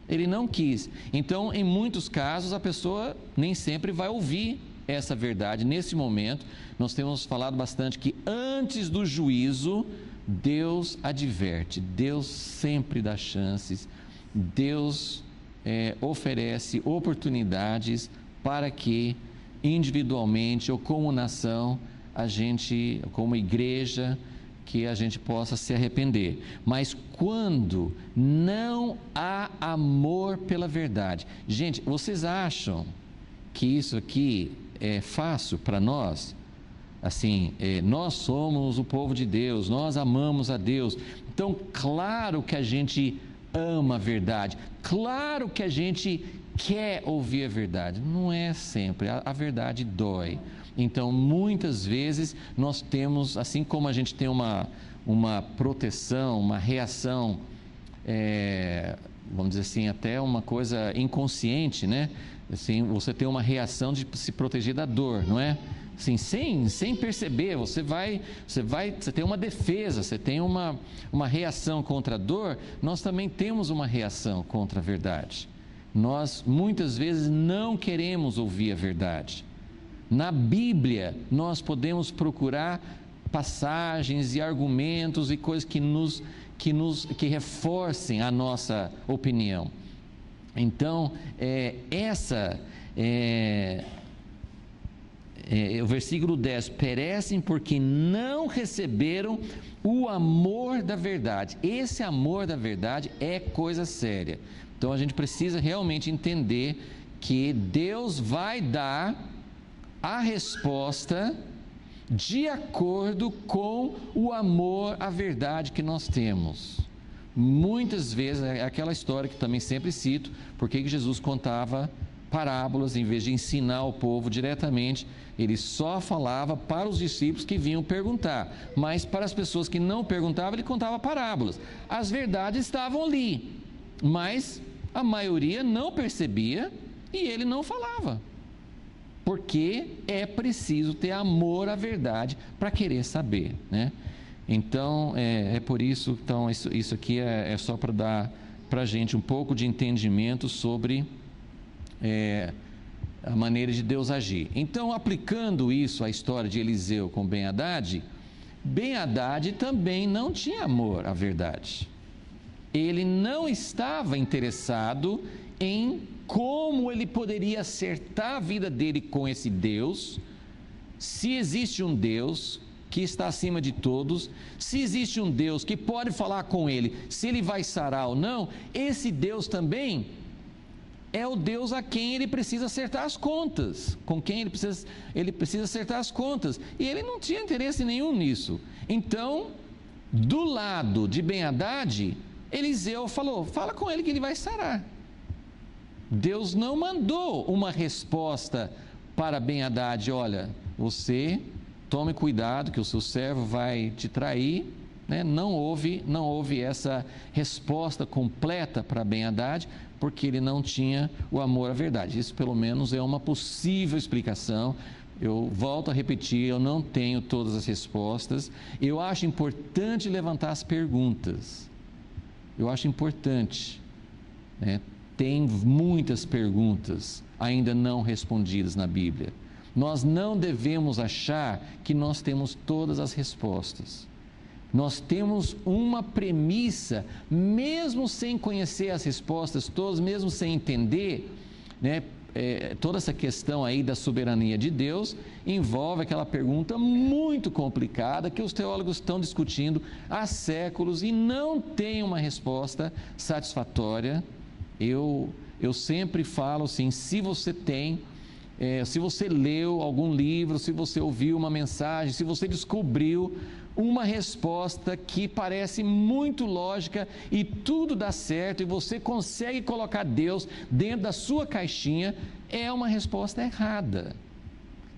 Ele não quis. Então, em muitos casos, a pessoa nem sempre vai ouvir essa verdade. Nesse momento, nós temos falado bastante que antes do juízo, Deus adverte, Deus sempre dá chances, Deus oferece oportunidades para que individualmente ou como nação, a gente, como igreja, que a gente possa se arrepender. Mas quando não há amor pela verdade, gente, vocês acham que isso aqui é fácil para nós? Assim, nós somos o povo de Deus, nós amamos a Deus, então claro que a gente ama a verdade, claro que a gente quer ouvir a verdade, não é sempre, a verdade dói. Então muitas vezes nós temos, assim como a gente tem uma proteção, uma reação, vamos dizer assim, até uma coisa inconsciente, né? Assim, você tem uma reação de se proteger da dor, não é? Assim, sem perceber, você tem uma defesa, você tem uma reação contra a dor, nós também temos uma reação contra a verdade. Nós muitas vezes não queremos ouvir a verdade. Na Bíblia, nós podemos procurar passagens e argumentos e coisas que reforcem a nossa opinião. Então, o versículo 10, perecem porque não receberam o amor da verdade. Esse amor da verdade é coisa séria. Então a gente precisa realmente entender que Deus vai dar a resposta de acordo com o amor à verdade que nós temos. Muitas vezes, é aquela história que também sempre cito, porque Jesus contava parábolas em vez de ensinar o povo diretamente, ele só falava para os discípulos que vinham perguntar, mas para as pessoas que não perguntavam, ele contava parábolas. As verdades estavam ali, mas a maioria não percebia e ele não falava, porque é preciso ter amor à verdade para querer saber, né? Então, é por isso, então, isso aqui é só para dar para a gente um pouco de entendimento sobre a maneira de Deus agir. Então, aplicando isso à história de Eliseu com Ben-Hadad, Ben-Hadad também não tinha amor à verdade. Ele não estava interessado em como ele poderia acertar a vida dele com esse Deus, se existe um Deus que está acima de todos, se existe um Deus que pode falar com ele, se ele vai sarar ou não, esse Deus também é o Deus a quem ele precisa acertar as contas, com quem ele precisa acertar as contas, e ele não tinha interesse nenhum nisso. Então, do lado de Ben-Hadad, Eliseu falou, fala com ele que ele vai sarar. Deus não mandou uma resposta para Ben-Hadad, olha, você tome cuidado que o seu servo vai te trair, né? Não houve essa resposta completa para Ben-Hadad, porque ele não tinha o amor à verdade. Isso pelo menos é uma possível explicação. Eu volto a repetir, eu não tenho todas as respostas. Eu acho importante levantar as perguntas. Eu acho importante, né? Tem muitas perguntas ainda não respondidas na Bíblia. Nós não devemos achar que nós temos todas as respostas. Nós temos uma premissa, mesmo sem conhecer as respostas todas, mesmo sem entender, né? toda essa questão aí da soberania de Deus envolve aquela pergunta muito complicada que os teólogos estão discutindo há séculos e não tem uma resposta satisfatória. Eu sempre falo assim, se você leu algum livro, se você ouviu uma mensagem, se você descobriu uma resposta que parece muito lógica e tudo dá certo e você consegue colocar Deus dentro da sua caixinha, é uma resposta errada.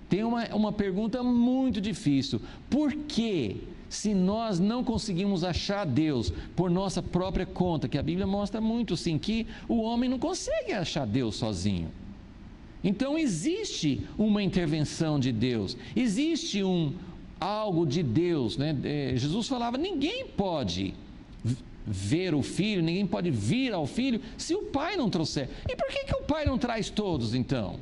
Tem uma pergunta muito difícil. Por que, se nós não conseguimos achar Deus por nossa própria conta, que a Bíblia mostra muito sim, que o homem não consegue achar Deus sozinho? Então existe uma intervenção de Deus, existe algo de Deus, né? Jesus falava, ninguém pode ver o Filho, ninguém pode vir ao Filho, se o Pai não trouxer. E por que o Pai não traz todos então?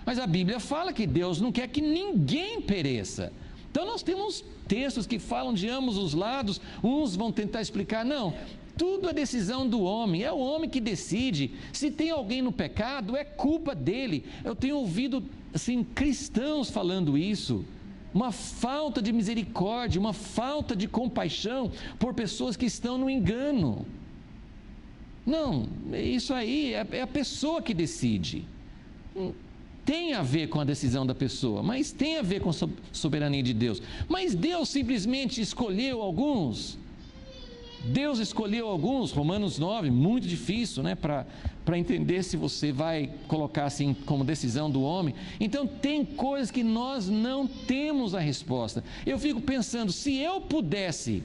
Mas a Bíblia fala que Deus não quer que ninguém pereça. Então nós temos textos que falam de ambos os lados, uns vão tentar explicar, não, tudo é decisão do homem, é o homem que decide. Se tem alguém no pecado, é culpa dele. Eu tenho ouvido assim, cristãos falando isso, uma falta de misericórdia, uma falta de compaixão por pessoas que estão no engano. Não, isso aí é a pessoa que decide. Tem a ver com a decisão da pessoa, mas tem a ver com a soberania de Deus. Mas Deus simplesmente escolheu alguns. Deus escolheu alguns, Romanos 9, muito difícil, né, para entender se você vai colocar assim como decisão do homem. Então tem coisas que nós não temos a resposta. Eu fico pensando, se eu pudesse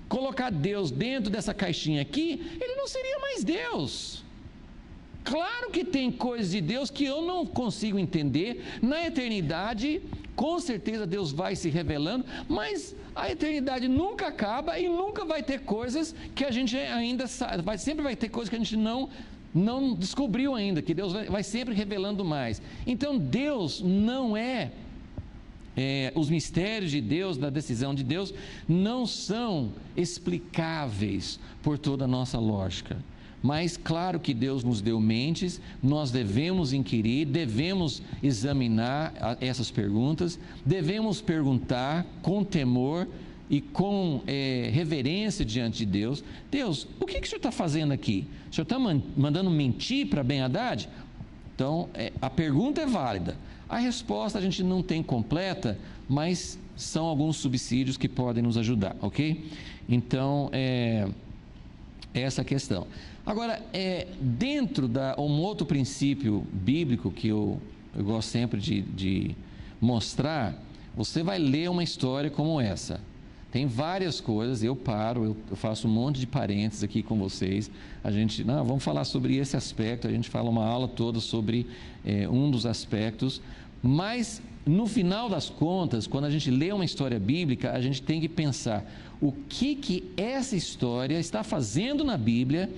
colocar Deus dentro dessa caixinha aqui, Ele não seria mais Deus. Claro que tem coisas de Deus que eu não consigo entender. Na eternidade, com certeza Deus vai se revelando, mas a eternidade nunca acaba e nunca vai ter coisas que a gente ainda sabe, sempre vai ter coisas que a gente não descobriu ainda, que Deus vai sempre revelando mais. Então Deus não os mistérios de Deus, da decisão de Deus, não são explicáveis por toda a nossa lógica. Mas claro que Deus nos deu mentes, nós devemos inquirir, devemos examinar essas perguntas, devemos perguntar com temor e com reverência diante de Deus. Deus, o que o Senhor está fazendo aqui? O Senhor está mandando mentir para Ben-Hadad? Então, a pergunta é válida. A resposta a gente não tem completa, mas são alguns subsídios que podem nos ajudar, ok? Então, essa questão. Agora, dentro um outro princípio bíblico que eu gosto sempre de mostrar, você vai ler uma história como essa. Tem várias coisas, eu faço um monte de parênteses aqui com vocês. Vamos falar sobre esse aspecto, a gente fala uma aula toda sobre um dos aspectos, mas no final das contas, quando a gente lê uma história bíblica, a gente tem que pensar o que essa história está fazendo na Bíblia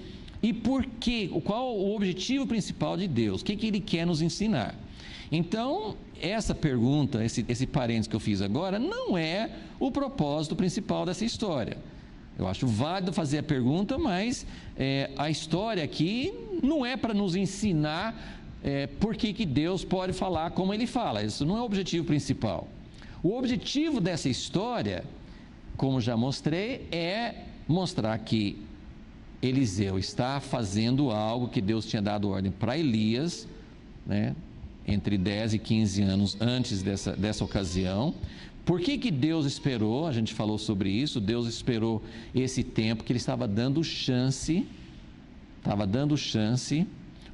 e por quê, qual o objetivo principal de Deus, o que Ele quer nos ensinar. Então, essa pergunta, esse parênteses que eu fiz agora, não é o propósito principal dessa história. Eu acho válido fazer a pergunta, mas a história aqui não é para nos ensinar por que Deus pode falar como Ele fala. Isso não é o objetivo principal. O objetivo dessa história, como já mostrei, é mostrar que Eliseu está fazendo algo que Deus tinha dado ordem para Elias, né, entre 10 e 15 anos antes dessa ocasião. Por que Deus esperou? A gente falou sobre isso. Deus esperou esse tempo que Ele estava dando chance.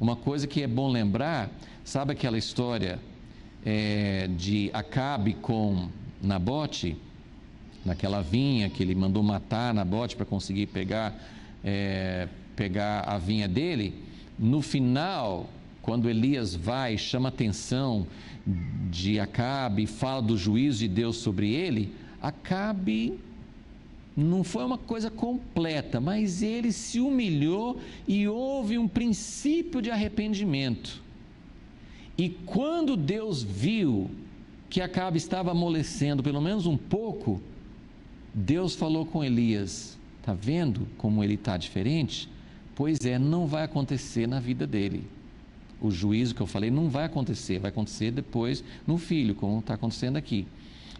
Uma coisa que é bom lembrar, sabe aquela história de Acabe com Nabote? Naquela vinha que ele mandou matar Nabote para conseguir pegar a vinha dele. No final, quando Elias chama a atenção de Acabe, fala do juízo de Deus sobre ele, Acabe não foi uma coisa completa, mas ele se humilhou e houve um princípio de arrependimento. E quando Deus viu que Acabe estava amolecendo pelo menos um pouco, Deus falou com Elias: está vendo como ele está diferente? Pois não vai acontecer na vida dele. o juízo que eu falei não vai acontecer, vai acontecer depois no filho, como está acontecendo aqui.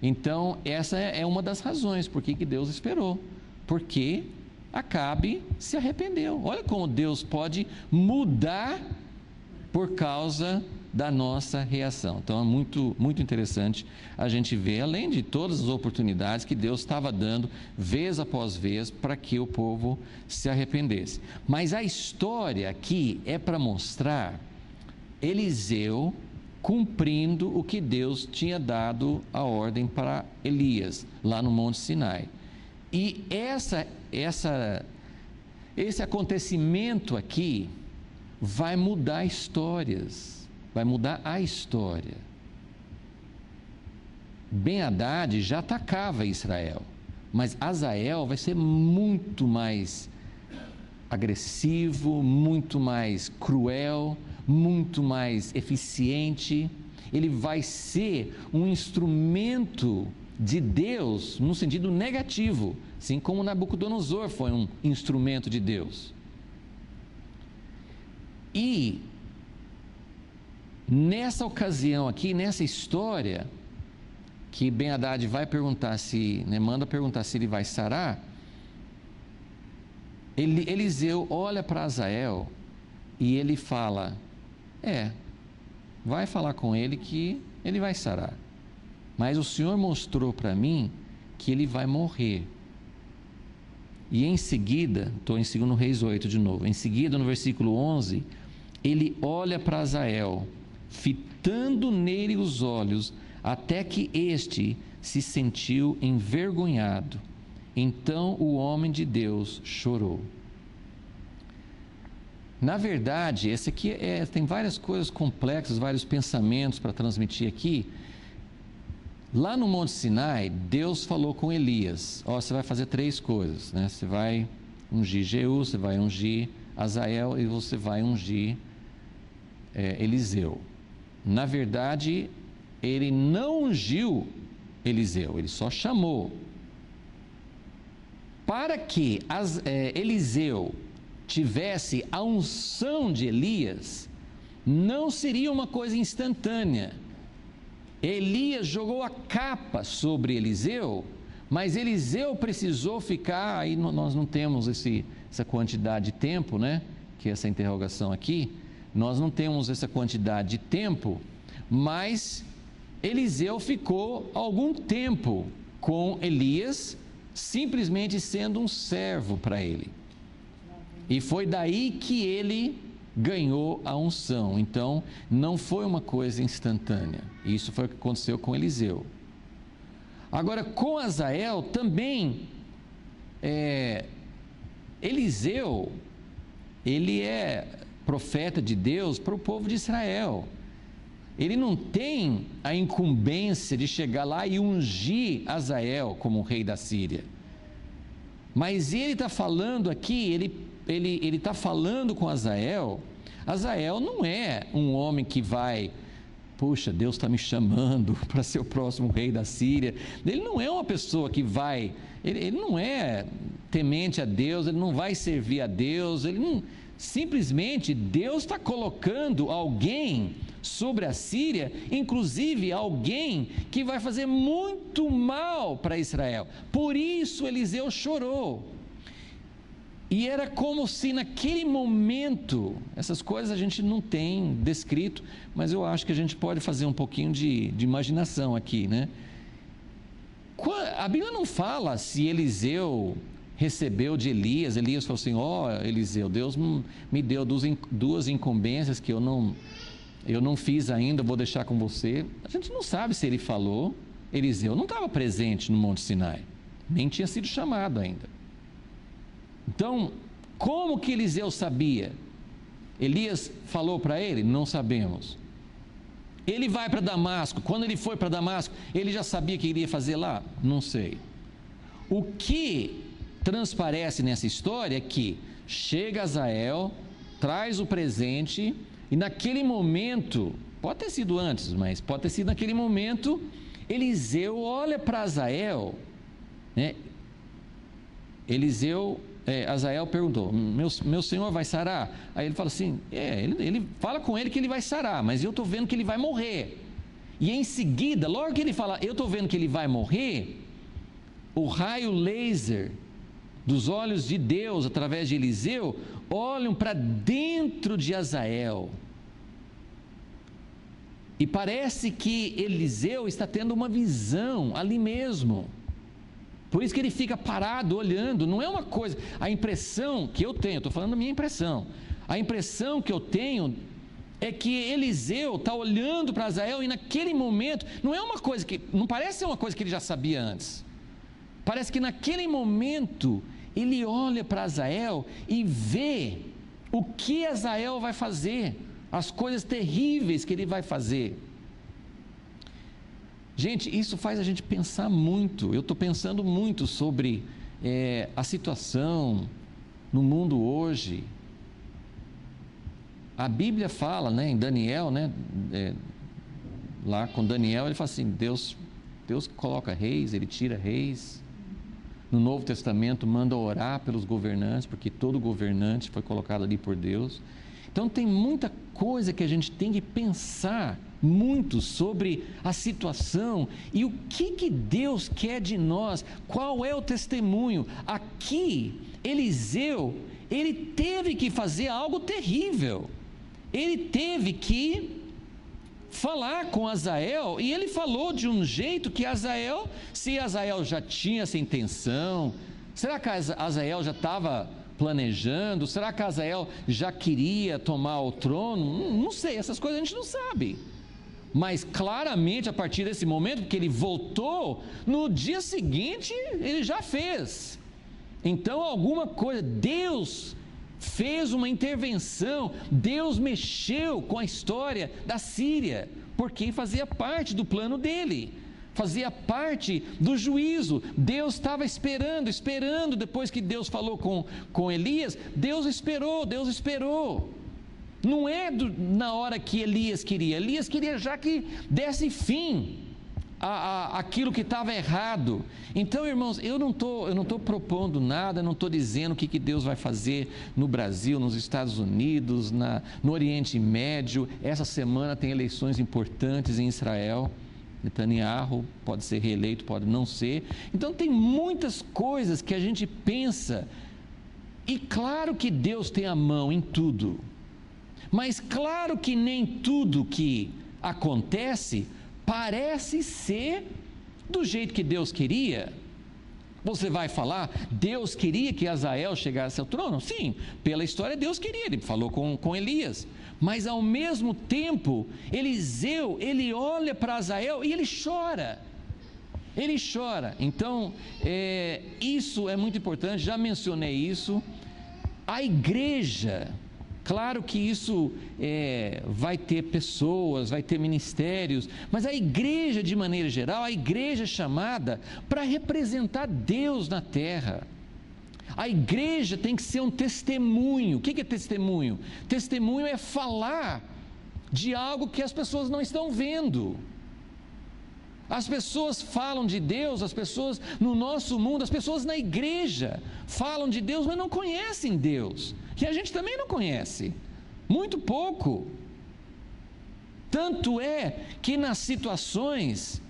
Então, essa é uma das razões por que Deus esperou, porque Acabe se arrependeu. Olha como Deus pode mudar por causa da nossa reação. Então é muito, muito interessante a gente ver, além de todas as oportunidades que Deus estava dando, vez após vez, para que o povo se arrependesse. Mas a história aqui é para mostrar Eliseu cumprindo o que Deus tinha dado a ordem para Elias, lá no Monte Sinai. E esse acontecimento aqui vai mudar histórias, vai mudar a história. Ben-Hadad já atacava Israel, mas Hazael vai ser muito mais agressivo, muito mais cruel, muito mais eficiente. Ele vai ser um instrumento de Deus no sentido negativo, assim como Nabucodonosor foi um instrumento de Deus. E nessa ocasião aqui, nessa história, que Ben-Hadad vai perguntar manda perguntar se ele vai sarar, Eliseu olha para Hazael e ele fala: vai falar com ele que ele vai sarar, mas o Senhor mostrou para mim que ele vai morrer. E em seguida, estou em 2 Reis 8 de novo, em seguida no versículo 11, ele olha para Hazael, fitando nele os olhos, até que este se sentiu envergonhado. Então o homem de Deus chorou. Na verdade, esse aqui tem várias coisas complexas, vários pensamentos para transmitir aqui. Lá no Monte Sinai, Deus falou com Elias: você vai fazer 3 coisas, né? Você vai ungir Jeú, você vai ungir Hazael e você vai ungir Eliseu. Na verdade, ele não ungiu Eliseu, ele só chamou. Para que Eliseu tivesse a unção de Elias, não seria uma coisa instantânea. Elias jogou a capa sobre Eliseu, mas Eliseu precisou ficar, aí nós não temos essa quantidade de tempo, né? Que é essa interrogação aqui, nós não temos essa quantidade de tempo, mas Eliseu ficou algum tempo com Elias, simplesmente sendo um servo para ele. E foi daí que ele ganhou a unção. Então, não foi uma coisa instantânea. Isso foi o que aconteceu com Eliseu. Agora, com Hazael também, Eliseu, ele é profeta de Deus para o povo de Israel. Ele não tem a incumbência de chegar lá e ungir Hazael como rei da Síria. Mas ele está falando aqui, ele está falando com Hazael. Hazael não é um homem que vai: puxa, Deus está me chamando para ser o próximo rei da Síria. Ele não é uma pessoa que vai, ele não é temente a Deus, ele não vai servir a Deus, simplesmente Deus está colocando alguém sobre a Síria, inclusive alguém que vai fazer muito mal para Israel. Por isso Eliseu chorou. E era como se naquele momento, essas coisas a gente não tem descrito, mas eu acho que a gente pode fazer um pouquinho de imaginação aqui, né? A Bíblia não fala se Eliseu recebeu de Elias falou assim: Eliseu, Deus me deu 2 incumbências que eu não fiz ainda, vou deixar com você. A gente não sabe se ele falou. Eliseu não estava presente no Monte Sinai, nem tinha sido chamado ainda. Então, como que Eliseu sabia? Elias falou para ele? Não sabemos. Ele vai para Damasco. Quando ele foi para Damasco, ele já sabia o que iria fazer lá? Não sei. O que transparece nessa história é que chega Hazael, traz o presente, e naquele momento, pode ter sido antes, mas pode ter sido naquele momento, Eliseu olha para Hazael, né? Eliseu Azael perguntou, meu senhor vai sarar? Aí ele fala assim, ele fala com ele que ele vai sarar, mas eu estou vendo que ele vai morrer. E em seguida, logo que ele fala, eu estou vendo que ele vai morrer, o raio laser dos olhos de Deus, através de Eliseu, olham para dentro de Azael. E parece que Eliseu está tendo uma visão ali mesmo. Por isso que ele fica parado, olhando. Não é uma coisa... A impressão que eu tenho, estou falando da minha impressão. A impressão que eu tenho é que Eliseu está olhando para Azael e naquele momento, não é uma coisa que... Não parece ser uma coisa que ele já sabia antes. Parece que naquele momento, ele olha para Azael e vê o que Azael vai fazer. As coisas terríveis que ele vai fazer. Gente, isso faz a gente pensar muito. Eu estou pensando muito sobre a situação no mundo hoje. A Bíblia fala, em Daniel, lá com Daniel, ele fala assim, Deus coloca reis, ele tira reis. No Novo Testamento manda orar pelos governantes, porque todo governante foi colocado ali por Deus. Então tem muita coisa que a gente tem que pensar muito sobre a situação e o que Deus quer de nós, qual é o testemunho. Aqui, Eliseu, ele teve que fazer algo terrível, ele teve que falar com Azael, e ele falou de um jeito que se Azael já tinha essa intenção, será que Azael já estava planejando, será que Azael já queria tomar o trono? Não sei, essas coisas a gente não sabe. Mas claramente a partir desse momento, porque ele voltou, no dia seguinte ele já fez. Então alguma coisa, Deus fez uma intervenção, Deus mexeu com a história da Síria, porque fazia parte do plano dele, fazia parte do juízo. Deus estava esperando, depois que Deus falou com Elias, Deus esperou. Não é na hora que Elias queria já que desse fim aquilo que estava errado. Então, irmãos, eu não estou propondo nada, não estou dizendo o que Deus vai fazer no Brasil, nos Estados Unidos, no Oriente Médio. Essa semana tem eleições importantes em Israel. Netanyahu pode ser reeleito, pode não ser. Então tem muitas coisas que a gente pensa, e claro que Deus tem a mão em tudo, mas claro que nem tudo que acontece parece ser do jeito que Deus queria. Você vai falar, Deus queria que Azael chegasse ao trono? Sim, pela história Deus queria, ele falou com Elias. Mas ao mesmo tempo, Eliseu, ele olha para Azael e ele chora. Então, isso é muito importante, já mencionei isso. A igreja, claro que isso vai ter pessoas, vai ter ministérios, mas a igreja de maneira geral, a igreja é chamada para representar Deus na terra. A igreja tem que ser um testemunho. O que é testemunho? Testemunho é falar de algo que as pessoas não estão vendo. As pessoas falam de Deus, as pessoas no nosso mundo, as pessoas na igreja falam de Deus, mas não conhecem Deus. E a gente também não conhece, muito pouco. Tanto é que nas situações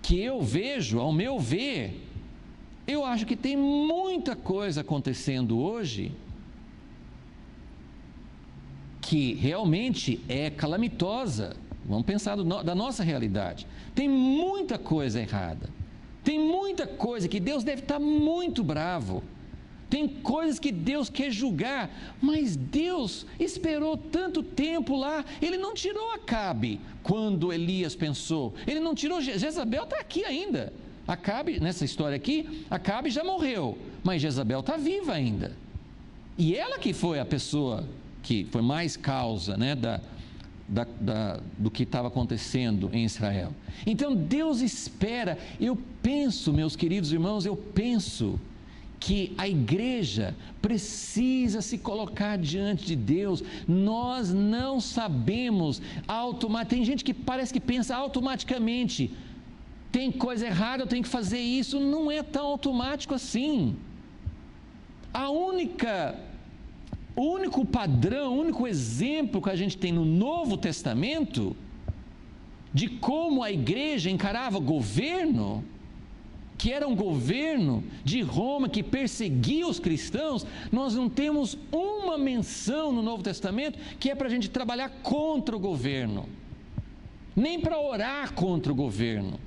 que eu vejo, ao meu ver, eu acho que tem muita coisa acontecendo hoje que realmente é calamitosa. Vamos pensar da nossa realidade. Tem muita coisa errada. Tem muita coisa que Deus deve estar muito bravo. Tem coisas que Deus quer julgar, mas Deus esperou tanto tempo lá. Ele não tirou Acabe quando Elias pensou. Ele não tirou Jezabel, está aqui ainda. Acabe, nessa história aqui, Acabe já morreu, mas Jezabel está viva ainda. E ela que foi a pessoa que foi mais causa, do que estava acontecendo em Israel. Então Deus espera. Eu penso, meus queridos irmãos, que a igreja precisa se colocar diante de Deus. Nós não sabemos tem gente que parece que pensa automaticamente, tem coisa errada, eu tenho que fazer isso. Não é tão automático assim. O único padrão, o único exemplo que a gente tem no Novo Testamento de como a igreja encarava governo, que era um governo de Roma que perseguia os cristãos, nós não temos uma menção no Novo Testamento que é para a gente trabalhar contra o governo, nem para orar contra o governo.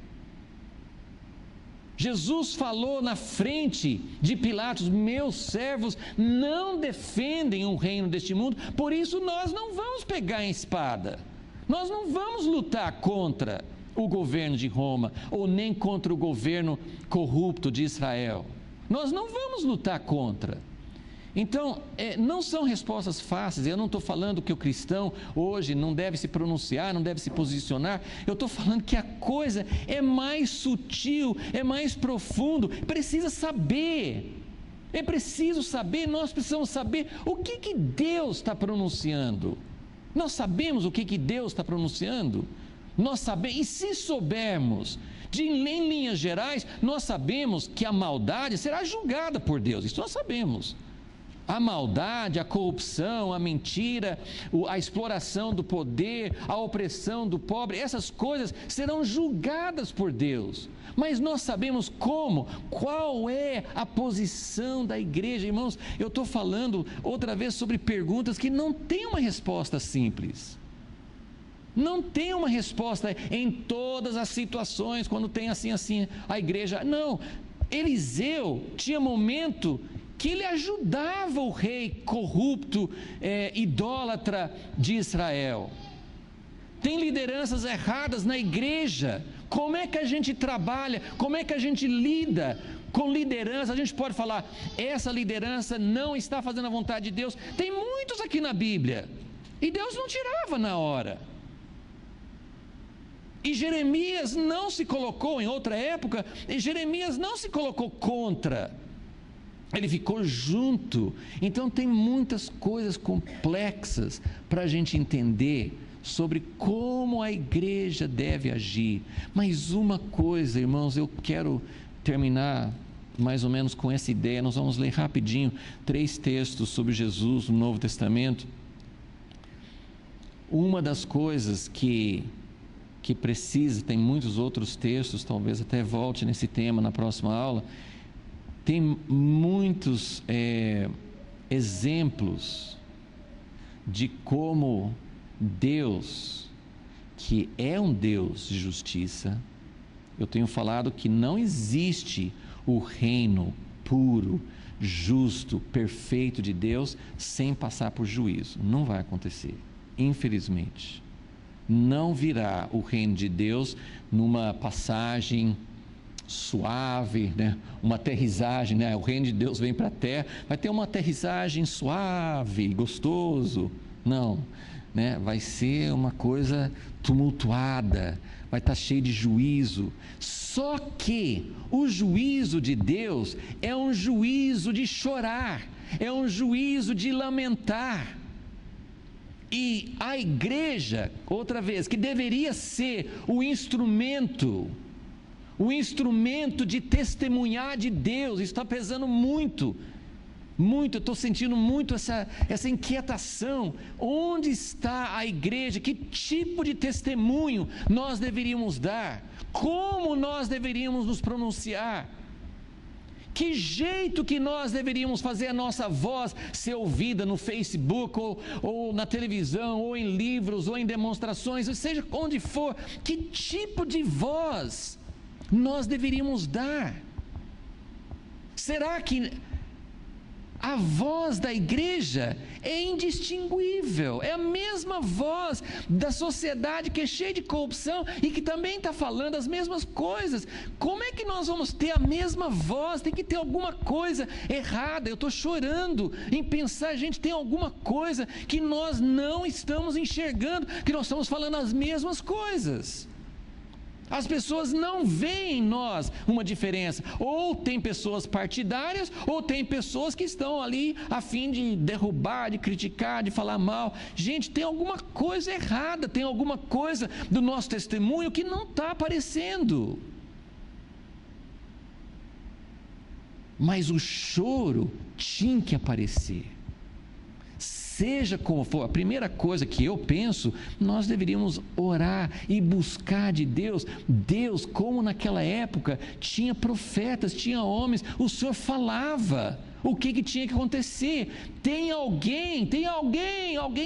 Jesus falou na frente de Pilatos: meus servos não defendem o reino deste mundo, por isso nós não vamos pegar em espada, nós não vamos lutar contra o governo de Roma, ou nem contra o governo corrupto de Israel, nós não vamos lutar contra. Então, não são respostas fáceis. Eu não estou falando que o cristão hoje não deve se pronunciar, não deve se posicionar. Eu estou falando que a coisa é mais sutil, é mais profundo. Precisa saber. É preciso saber, nós precisamos saber o que Deus está pronunciando. Nós sabemos o que Deus está pronunciando? Nós sabemos, e se soubermos, em linhas gerais, nós sabemos que a maldade será julgada por Deus. Isso nós sabemos. A maldade, a corrupção, a mentira, a exploração do poder, a opressão do pobre, essas coisas serão julgadas por Deus. Mas nós sabemos como, qual é a posição da igreja. Irmãos, eu estou falando outra vez sobre perguntas que não têm uma resposta simples. Não tem uma resposta em todas as situações, quando tem assim, a igreja. Não, Eliseu tinha momento que ele ajudava o rei corrupto, idólatra de Israel. Tem lideranças erradas na igreja. Como é que a gente trabalha? Como é que a gente lida com liderança? A gente pode falar: essa liderança não está fazendo a vontade de Deus. Tem muitos aqui na Bíblia, e Deus não tirava na hora. E Jeremias não se colocou, em outra época, Jeremias não se colocou contra, ele ficou junto. Então tem muitas coisas complexas para a gente entender sobre como a igreja deve agir. Mas uma coisa, irmãos, eu quero terminar mais ou menos com essa ideia. Nós vamos ler rapidinho 3 textos sobre Jesus no Novo Testamento. Uma das coisas que precisa, tem muitos outros textos, talvez até volte nesse tema na próxima aula, tem muitos exemplos de como Deus, que é um Deus de justiça, eu tenho falado que não existe o reino puro, justo, perfeito de Deus sem passar por juízo. Não vai acontecer, infelizmente. Não virá o reino de Deus numa passagem suave, né? Uma aterrissagem, né? O reino de Deus vem para a terra, vai ter uma aterrissagem suave, gostoso. Não, né? Vai ser uma coisa tumultuada, vai estar cheio de juízo. Só que o juízo de Deus é um juízo de chorar, é um juízo de lamentar. E a igreja, outra vez, que deveria ser o instrumento de testemunhar de Deus, isso está pesando muito, eu estou sentindo muito essa inquietação. Onde está a igreja? Que tipo de testemunho nós deveríamos dar? Como nós deveríamos nos pronunciar? Que jeito que nós deveríamos fazer a nossa voz ser ouvida no Facebook, ou na televisão, ou em livros, ou em demonstrações, ou seja onde for? Que tipo de voz nós deveríamos dar? Será que a voz da igreja é indistinguível? É a mesma voz da sociedade que é cheia de corrupção e que também está falando as mesmas coisas. Como é que nós vamos ter a mesma voz? Tem que ter alguma coisa errada. Eu estou chorando em pensar, gente, tem alguma coisa que nós não estamos enxergando, que nós estamos falando as mesmas coisas. As pessoas não veem em nós uma diferença. Ou tem pessoas partidárias, ou tem pessoas que estão ali a fim de derrubar, de criticar, de falar mal. Gente, tem alguma coisa errada, tem alguma coisa do nosso testemunho que não está aparecendo. mas o choro tinha que aparecer. Seja como for, a primeira coisa que eu penso, nós deveríamos orar e buscar de Deus. Deus, como naquela época, tinha profetas, tinha homens, o Senhor falava o que tinha que acontecer. Tem alguém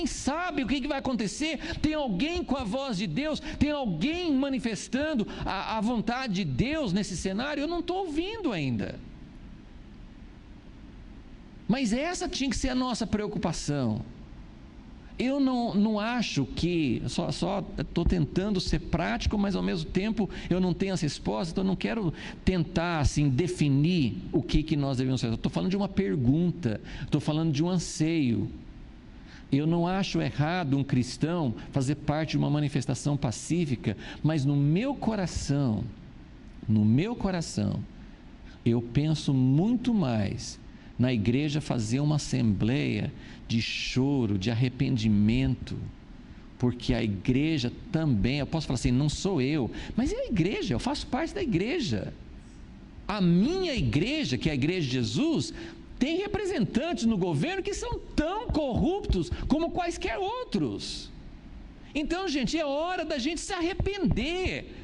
sabe o que vai acontecer, tem alguém com a voz de Deus, tem alguém manifestando a vontade de Deus nesse cenário. Eu não estou ouvindo ainda. Mas essa tinha que ser a nossa preocupação. Eu não acho que, só estou tentando ser prático, mas ao mesmo tempo eu não tenho as respostas, então eu não quero tentar assim, definir o que nós devemos fazer. Eu estou falando de uma pergunta, estou falando de um anseio. Eu não acho errado um cristão fazer parte de uma manifestação pacífica, mas no meu coração, eu penso muito mais na igreja fazer uma assembleia de choro, de arrependimento, porque a igreja também, eu posso falar assim, não sou eu, mas é a igreja, eu faço parte da igreja. A minha igreja, que é a igreja de Jesus, tem representantes no governo que são tão corruptos como quaisquer outros. Então, gente, é hora da gente se arrepender.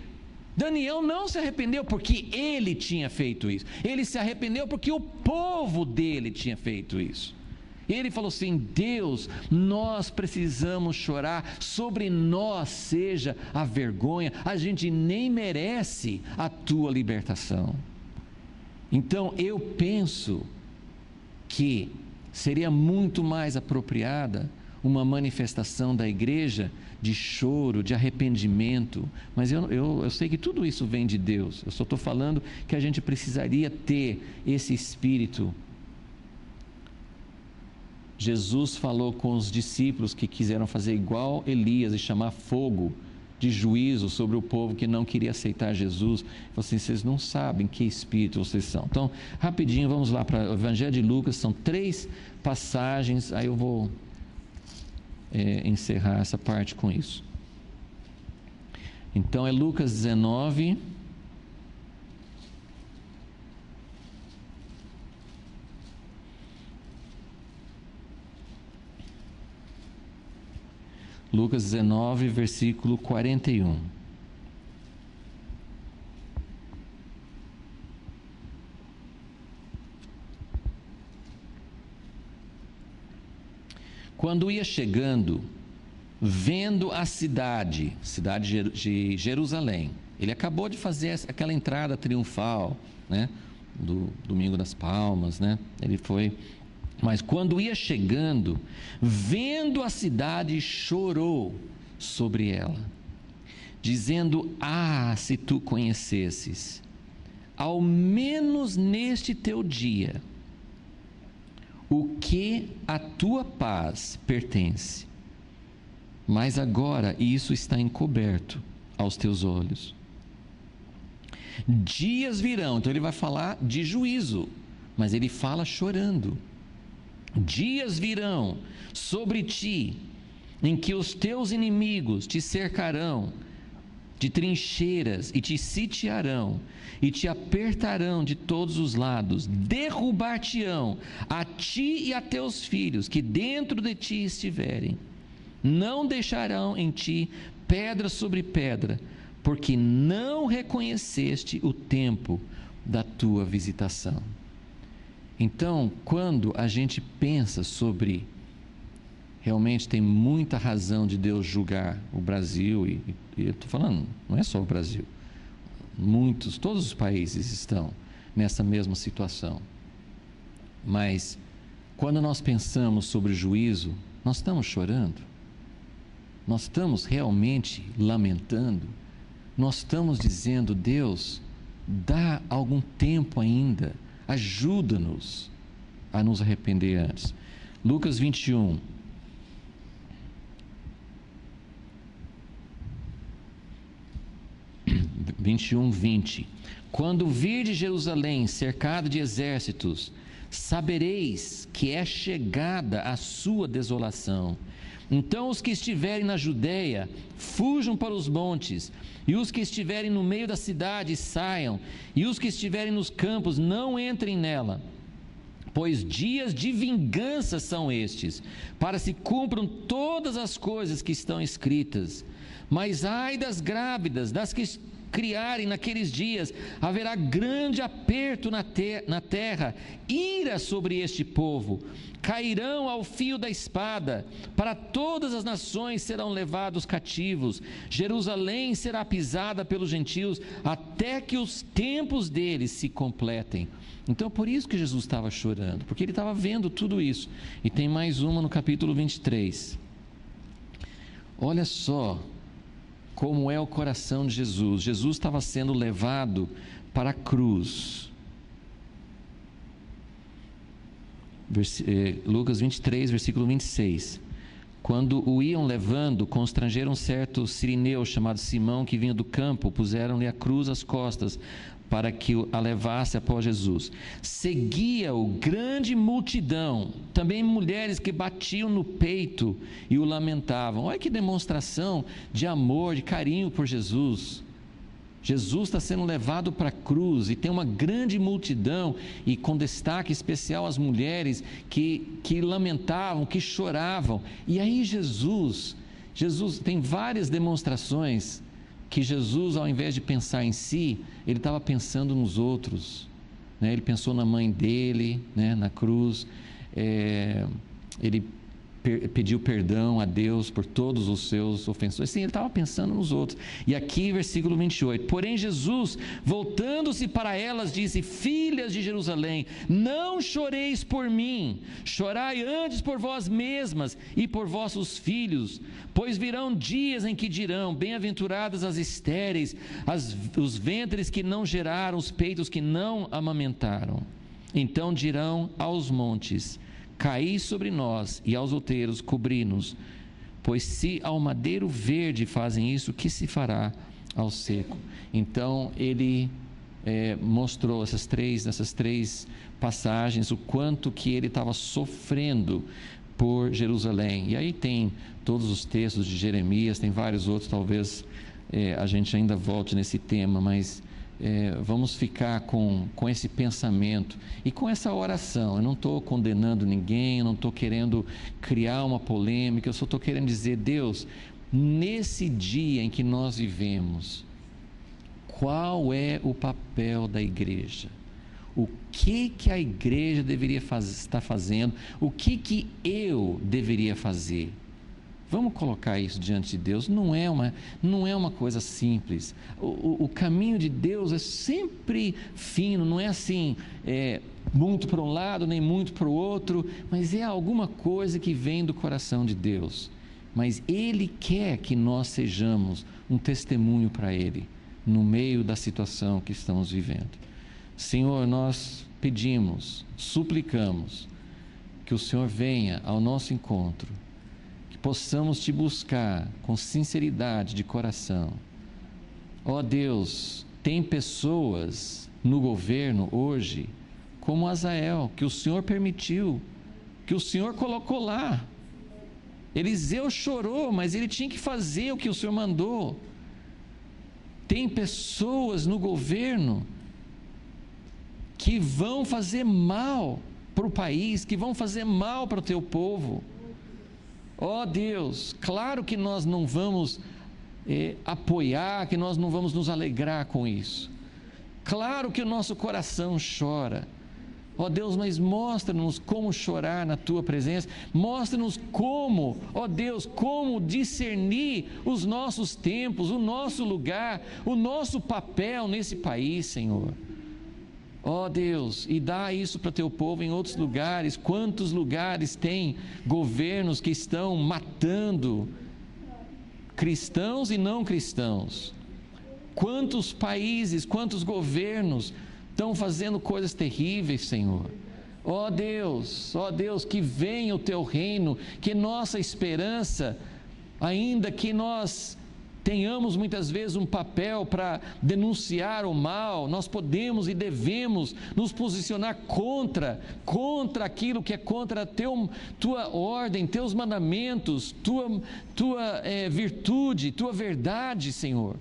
Daniel não se arrependeu porque ele tinha feito isso, ele se arrependeu porque o povo dele tinha feito isso. Ele falou assim: Deus, nós precisamos chorar, sobre nós seja a vergonha, a gente nem merece a tua libertação. Então eu penso que seria muito mais apropriada uma manifestação da igreja de choro, de arrependimento, mas eu sei que tudo isso vem de Deus. Eu só estou falando que a gente precisaria ter esse espírito. Jesus falou com os discípulos que quiseram fazer igual Elias e chamar fogo de juízo sobre o povo que não queria aceitar Jesus. Ele falou assim: vocês não sabem que espírito vocês são. Então, rapidinho, vamos lá para o Evangelho de Lucas, são 3 passagens, aí eu vou encerrar essa parte com isso. Então é Lucas 19, Lucas 19, versículo 41. Quando ia chegando, vendo a cidade de Jerusalém, ele acabou de fazer aquela entrada triunfal, né, do Domingo das Palmas, né, ele foi, mas quando ia chegando, vendo a cidade, chorou sobre ela, dizendo: ah, se tu conhecesses, ao menos neste teu dia, o que a tua paz pertence, mas agora isso está encoberto aos teus olhos. Dias virão, então ele vai falar de juízo, mas ele fala chorando. Dias virão sobre ti, em que os teus inimigos te cercarão de trincheiras e te sitiarão e te apertarão de todos os lados, derrubar-te-ão a ti e a teus filhos que dentro de ti estiverem, não deixarão em ti pedra sobre pedra, porque não reconheceste o tempo da tua visitação. Então, quando a gente pensa sobre, realmente tem muita razão de Deus julgar o Brasil, e eu estou falando, não é só o Brasil, todos os países estão nessa mesma situação, mas quando nós pensamos sobre o juízo, nós estamos chorando, nós estamos realmente lamentando, nós estamos dizendo: Deus, dá algum tempo ainda, ajuda-nos a nos arrepender antes. Lucas 21, (21, 20) quando virdes Jerusalém cercado de exércitos, sabereis que é chegada a sua desolação. Então os que estiverem na Judéia, fujam para os montes, e os que estiverem no meio da cidade, saiam, e os que estiverem nos campos, não entrem nela. Pois dias de vingança são estes, para se cumpram todas as coisas que estão escritas. Mas ai das grávidas, das que criarem naqueles dias, haverá grande aperto na terra, ira sobre este povo, cairão ao fio da espada, para todas as nações serão levados cativos, Jerusalém será pisada pelos gentios, até que os tempos deles se completem. Então, por isso que Jesus estava chorando, porque ele estava vendo tudo isso. E tem mais uma no capítulo 23. Olha só como é o coração de Jesus. Jesus estava sendo levado para a cruz. Lucas 23, versículo 26. Quando o iam levando, constrangeram um certo sirineu chamado Simão, que vinha do campo, puseram-lhe a cruz às costas, para que a levasse após Jesus. Seguia-o grande multidão, também mulheres que batiam no peito e o lamentavam. Olha que demonstração de amor, de carinho por Jesus. Jesus está sendo levado para a cruz e tem uma grande multidão, e com destaque especial as mulheres que lamentavam, que choravam. E aí Jesus tem várias demonstrações que Jesus, ao invés de pensar em si, ele estava pensando nos outros, né? Ele pensou na mãe dele, né? Na cruz, ele pediu perdão a Deus por todos os seus ofensores. Sim, ele estava pensando nos outros. E aqui, versículo 28, porém Jesus, voltando-se para elas, disse: filhas de Jerusalém, não choreis por mim, chorai antes por vós mesmas e por vossos filhos, pois virão dias em que dirão: bem-aventuradas as estéreis, os ventres que não geraram, os peitos que não amamentaram. Então dirão aos montes: caí sobre nós, e aos outeiros cobri-nos, pois se ao madeiro verde fazem isso, que se fará ao seco? Então ele mostrou nessas três passagens o quanto que ele estava sofrendo por Jerusalém. E aí tem todos os textos de Jeremias, tem vários outros, talvez a gente ainda volte nesse tema, mas vamos ficar com esse pensamento e com essa oração. Eu não estou condenando ninguém, eu não estou querendo criar uma polêmica, eu só estou querendo dizer: Deus, nesse dia em que nós vivemos, qual é o papel da igreja? O que a igreja deveria estar fazendo? O que eu deveria fazer? Vamos colocar isso diante de Deus. Não é uma coisa simples. O caminho de Deus é sempre fino, não é assim, muito para um lado, nem muito para o outro, mas é alguma coisa que vem do coração de Deus. Mas Ele quer que nós sejamos um testemunho para Ele, no meio da situação que estamos vivendo. Senhor, nós pedimos, suplicamos, que o Senhor venha ao nosso encontro, possamos te buscar com sinceridade de coração. Ó Deus, tem pessoas no governo hoje, como Azael, que o Senhor permitiu, que o Senhor colocou lá. Eliseu chorou, mas ele tinha que fazer o que o Senhor mandou. Tem pessoas no governo que vão fazer mal para o país, que vão fazer mal para o teu povo. Ó Deus, claro que nós não vamos apoiar, que nós não vamos nos alegrar com isso. Claro que o nosso coração chora. Ó Deus, mas mostra-nos como chorar na Tua presença. Mostra-nos como, ó Deus, como discernir os nossos tempos, o nosso lugar, o nosso papel nesse país, Senhor. Ó Deus, e dá isso para teu povo em outros lugares. Quantos lugares tem governos que estão matando cristãos e não cristãos? Quantos países, quantos governos estão fazendo coisas terríveis, Senhor? Ó Deus, que venha o teu reino, que nossa esperança, ainda que nós tenhamos muitas vezes um papel para denunciar o mal, nós podemos e devemos nos posicionar contra aquilo que é contra a tua ordem, teus mandamentos, tua virtude, tua verdade, Senhor.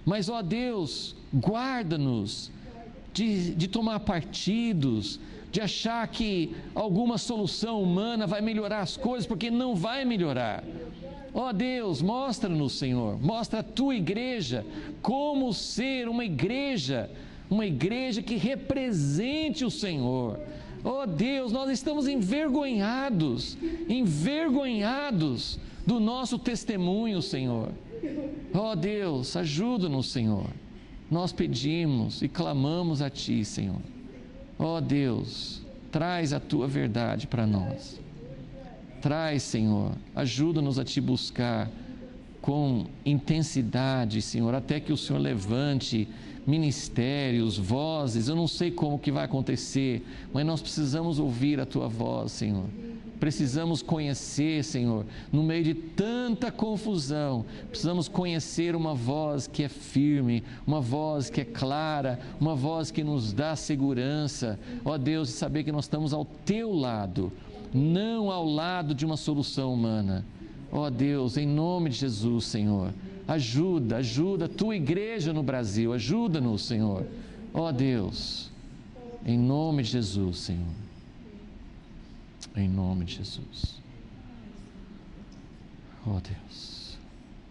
Mas, ó Deus, guarda-nos de tomar partidos, de achar que alguma solução humana vai melhorar as coisas, porque não vai melhorar. Ó Deus, mostra-nos, Senhor, mostra a tua igreja como ser uma igreja que represente o Senhor. Ó Deus, nós estamos envergonhados do nosso testemunho, Senhor. Ó Deus, ajuda-nos, Senhor. Nós pedimos e clamamos a Ti, Senhor. Ó Deus, traz a Tua verdade para nós. Traz, Senhor, ajuda-nos a Te buscar com intensidade, Senhor, até que o Senhor levante ministérios, vozes. Eu não sei como que vai acontecer, mas nós precisamos ouvir a Tua voz, Senhor. Precisamos conhecer, Senhor, no meio de tanta confusão, precisamos conhecer uma voz que é firme, uma voz que é clara, uma voz que nos dá segurança. Ó Deus, e saber que nós estamos ao Teu lado, não ao lado de uma solução humana. Ó Deus, em nome de Jesus, Senhor, ajuda a Tua igreja no Brasil, ajuda-nos, Senhor. Ó Deus, em nome de Jesus, Senhor, em nome de Jesus. Ó Deus.